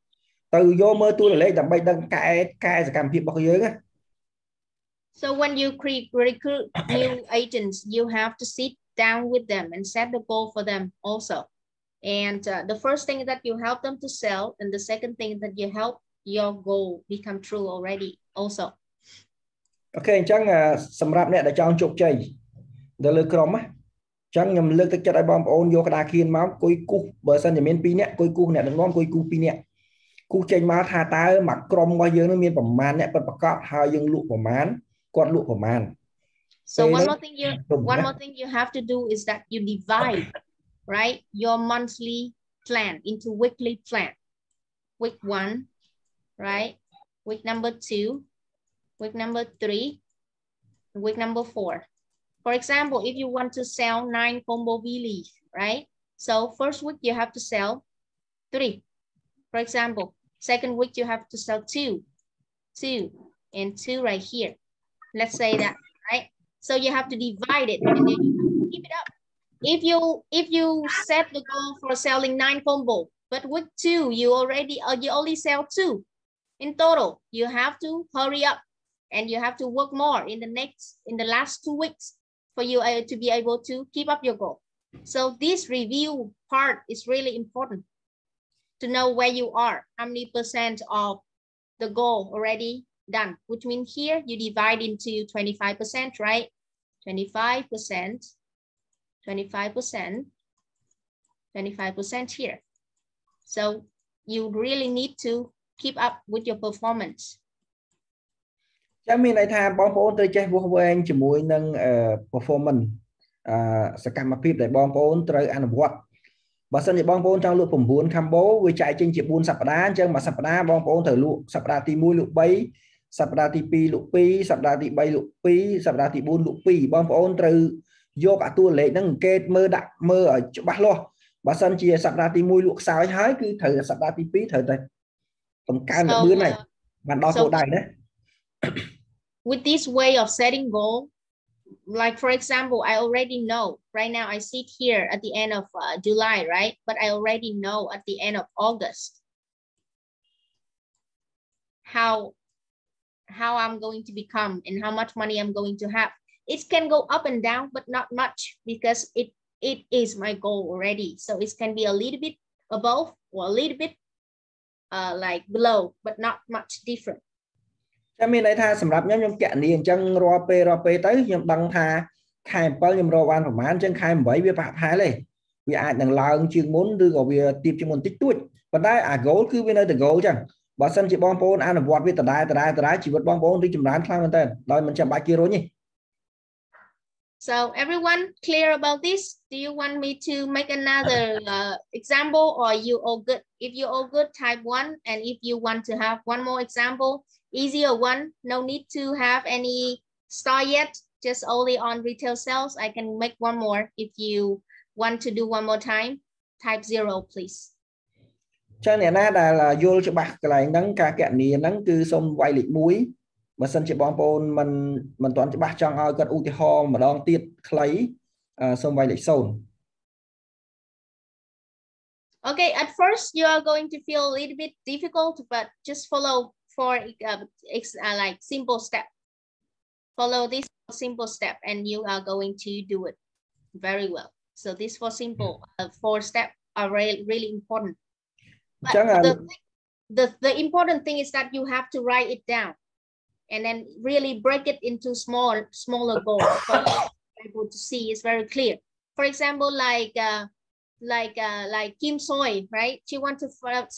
từ vô mơ tôi là lấy tầm bay đăng cái sẽ cảm việc bao nhiêu á.
So when you recruit new agents, you have to sit down with them and set the goal for them also. And the first thing that you help them to sell, and the second thing that you help your goal become true already also.
Okay, chẳng sầm rạp nè để cho chụp chơi để lừa crom á chẳng nhầm lừa tới cho đại bom ôn vô cái đà khiên máu coi cu bờ sân thì miền pi nè coi cu nè đừng ngon coi cu pi nè cu chơi máu tha ta mặc crom qua dương nó miền bầm man nè bật bạc cọp hai dương lụa bầm man quạt lụa bầm man.
So one more thing you have to do is that you divide, right, your monthly plan into weekly plan. Week 1, right? Week number 2, week number 3, week number 4. For example, if you want to sell 9 combo village, right? So first week you have to sell 3. For example, second week you have to sell 2, and 2 right here. Let's say that, right? So you have to divide it and then you have to keep it up. If you set the goal for selling 9 combo, but week 2 you only sell 2 in total, you have to hurry up and you have to work more in the last 2 weeks for you to be able to keep up your goal. So this review part is really important to know where you are, how many percent of the goal already done, which means here you divide into 25%, right? 25%, 25% here. So you really need to keep up with your performance.
ចាំមានន័យថាបងប្អូនត្រូវចេះវាស់វែងជាមួយនឹង performance សកម្មភាពដែលបងប្អូនត្រូវអនុវត្តបើសិនជាបងប្អូនចង់លក់9 combo វាចែកចេញជា4សប្តាហ៍អញ្ចឹងមួយសប្តាហ៍បងប្អូនត្រូវលក់សប្តាហ៍ទី1លក់3សប្តាហ៍ទី2លក់2សប្តាហ៍ទី3លក់2សប្តាហ៍ទី4លក់2បងប្អូនត្រូវយកអាតួលេខហ្នឹងអង្កេតមើលដាក់មើលឲ្យច្បាស់លាស់បើសិនជាសប្តាហ៍ទី1លក់ខ្សោយហើយគឺត្រូវសប្តាហ៍ទី2ត្រូវតែបង្កើនល្បឿនហើយបានដល់គោលដៅណា
With this way of setting goal, like for example, I already know right now I sit here at the end of July, right? But I already know at the end of August how I'm going to become and how much money I'm going to have. It can go up and down, but not much because it is my goal already. So it can be a little bit above or a little bit like below, but not much different.
ចាំមានន័យថាសម្រាប់ខ្ញុំកណនីអញ្ចឹងរាល់ពេលទៅខ្ញុំដឹងថាខែ7ខ្ញុំរកបានប្រហែលអញ្ចឹងខែ8វាប្រហែលទេវាអាចនឹងឡើងជាងមុនឬក៏វាទាបជាងមុនតិចតួចប៉ុន្តែអា goal គឺវានៅតែ goal អញ្ចឹងបើសិនជាបងប្អូនអនុវត្តវាដដែលជីវិតបងប្អូនរីកចម្រើនខ្លាំងមែនទែនដោយមិនចាំបាច់គេរុញទេ
So everyone clear about this? Do you want me to make another example or you all good? If you all good, type 1. And if you want to have one more example, easier one, no need to have any store yet, just only on retail sales. I can make one more. If you want to do one more time, type 0, please.
ចឹងអ្នកណាដែលយល់ច្បាស់កន្លែងហ្នឹងការកណនីហ្នឹងគឺសូមវាយលេខ1បើសិនជាបងប្អូនមិនទាន់ច្បាស់ចង់ឲ្យគាត់ឧទាហរណ៍ម្ដងទៀតខ្លីសូមវាយលេខ0
Okay, at first you are going to feel a little bit difficult, but just follow for like simple step. Follow this simple step and you are going to do it very well. So these 4 simple 4 steps are really important. But the important thing is that you have to write it down and then really break it into smaller goals for people to see. It's very clear. For example, like Kim Soy, right? She wants to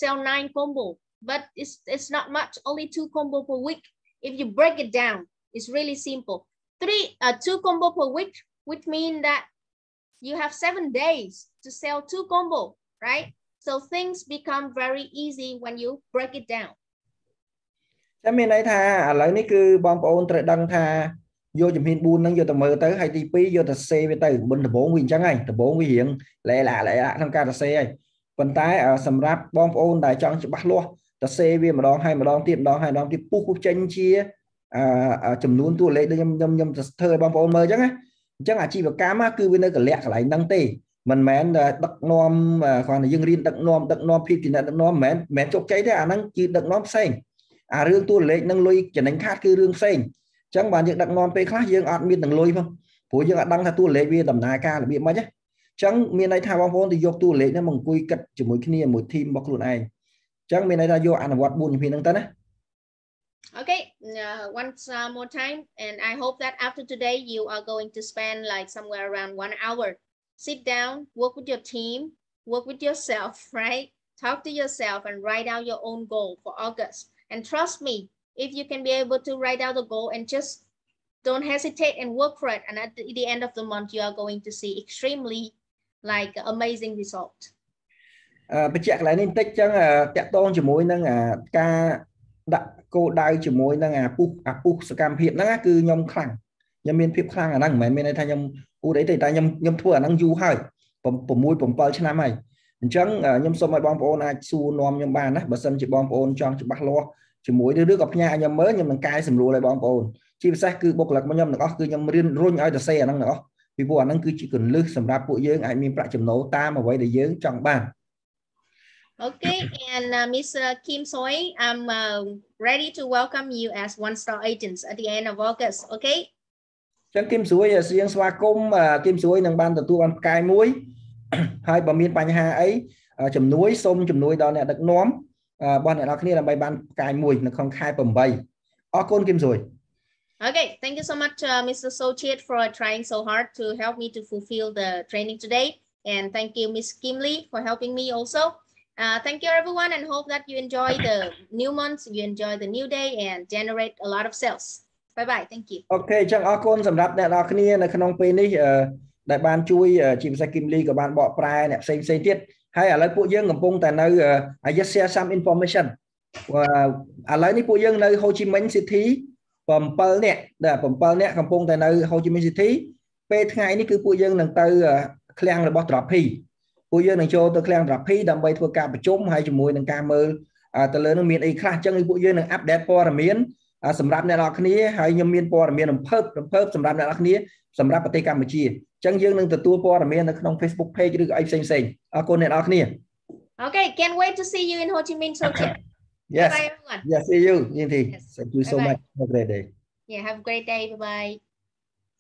sell 9 combo, but it's not much, only 2 combo per week. If you break it down, it's really simple. 2 combo per week, which means that you have 7 days to sell 2 combo, right? So things become very easy when you break it down.
ចាំមានន័យថាឥឡូវនេះគឺបងប្អូនត្រូវដឹងថាយកជំហាន4ហ្នឹងយកទៅមើលទៅហើយទី2យកទៅសេវាទៅមុនដំបូងវាអញ្ចឹងហើយដំបូងវារៀងលែឡាក្នុងការទៅសេហើយប៉ុន្តែសម្រាប់បងប្អូនដែលចង់ច្បាស់លាស់ទៅសេវាម្ដងហើយម្ដងទៀតពុះចេញជាចំនួនតួលេខដូចខ្ញុំធ្វើឲ្យបងប្អូនមើលអញ្ចឹងណាអញ្ចឹងអាជីវកម្មគឺវានៅកលៈកន្លែងហ្នឹងទេមិនមែនដឹកនាំគ្រាន់តែយើងរៀនដឹកនាំភាពជាអ្នកដឹកនាំមិនមែនជោគជ័យទេអាហ្នឹងគឺដឹកនាំផ្សេងអារឿងតួលេខនឹងលុយចំណេញខាតគឺរឿងផ្សេងអញ្ចឹងបានយើងដឹកនាំពេលខ្លះយើងអត់មានទាំងលុយផងព្រោះយើងអត់ដឹងថាតួលេខវាដំណើរការរបៀបម៉េចណាអញ្ចឹងមានន័យថាបងប្អូនទៅយកតួលេខហ្នឹងមកអង្គុយគិតជាមួយគ្នាមួយធីមរបស់ខ្លួនឯងអញ្ចឹងមានន័យថាយកអនុវត្ត4ជំហានហ្នឹងទៅណា
Okay, once more time, and I hope that after today you are going to spend like somewhere around 1 hour. Sit down, work with your team, work with yourself, right? Talk to yourself and write out your own goal for August. And trust me, if you can be able to write out the goal and just don't hesitate and work for it, and at the end of the month you are going to see extremely like amazing result.
បញ្ជាក់កន្លែងនេះបន្តិចចឹងតាក់ទងជាមួយនឹងការដាក់គោលដៅជាមួយនឹងអាពុះសកម្មភាពហ្នឹងគឺខ្ញុំខ្លាំងខ្ញុំមានភាពខ្លាំងអាហ្នឹងមិនមែនមានន័យថាខ្ញុំអួតអីទេតែខ្ញុំធ្វើអាហ្នឹងយូរហើយ6 7ឆ្នាំហើយអញ្ចឹងខ្ញុំសូមឲ្យបងប្អូនអាចសួរនាំខ្ញុំបានណាបើសិនជាបងប្អូនចង់ច្បាស់លាស់ជាមួយឬក៏ផ្ញើឲ្យខ្ញុំមើលខ្ញុំនឹងកែសម្រួលឲ្យបងប្អូនជាពិសេសគឺបុគ្គលិករបស់ខ្ញុំទាំងអស់គឺខ្ញុំរៀនរុញឲ្យទៅសេអាហ្នឹងទាំងអស់ពីព្រោះអាហ្នឹងគឺជាគន្លឹះសម្រាប់ពួកយើងអាចមានប្រាក់ចំណូលតាមអ្វីដែលយើងចង់បាន
Okay, and Miss Kim Soy, I'm ready to welcome you as one-star agents at the end of August, okay?
ចឹងគឹមស្រួយសៀងស្វាគមន៍គឹមស្រួយនឹងបានទទួលបានផ្កាយមួយហើយបើមានបញ្ហាអីជំនួយសូមជំនួយដល់អ្នកដឹកនាំរបស់អ្នកនរគ្នាដើម្បីបានផ្កាយមួយនៅក្នុងខែ8អរគុណគឹមស្រួយ
Okay, thank you so much Mr. Sochiet for trying so hard to help me to fulfill the training today, and thank you Miss Kim Lee for helping me also. Thank you everyone, and hope that you enjoy the new month, you enjoy the new day and generate a lot of sales. Bye bye. Thank you.
អូខេចឹងអរគុណសម្រាប់អ្នកនរគ្នានៅក្នុងពេលនេះដែលបានជួយជាភាសាគីមលីក៏បានបកប្រែអ្នកផ្សេងទៀតហើយឥឡូវពួកយើងកំពុងតែនៅ I just share some information ឥឡូវនេះពួកយើងនៅ Ho Chi Minh City 7នាក់7នាក់កំពុងតែនៅ Ho Chi Minh City ពេលថ្ងៃនេះគឺពួកយើងនឹងទៅឃ្លាំងរបស់ Droppii ពួកយើងនឹងចូលទៅឃ្លាំង Droppii ដើម្បីធ្វើការប្រជុំហើយជាមួយនឹងការមើលទៅលើនឹងមានអីខ្លះចឹងពួកយើងនឹងអាប់ដេតព័ត៌មានសម្រាប់អ្នកនរគ្នាហើយខ្ញុំមានព័ត៌មានរំភើបសម្រាប់អ្នកនរគ្នាសម្រាប់ប្រទេសកម្ពុជាចឹងយើងនឹងទទួលព័ត៌មាននៅក្នុង Facebook page ឬក៏អីផ្សេងអរគុណអ្នកនរគ្នា
Okay, can't wait to see you in Ho Chi Minh Sochi.
Yes.
Bye bye everyone.
Yes, see you. Thank you so
Bye-bye.
much. Have a great day.
Yeah, have a great day. Bye bye.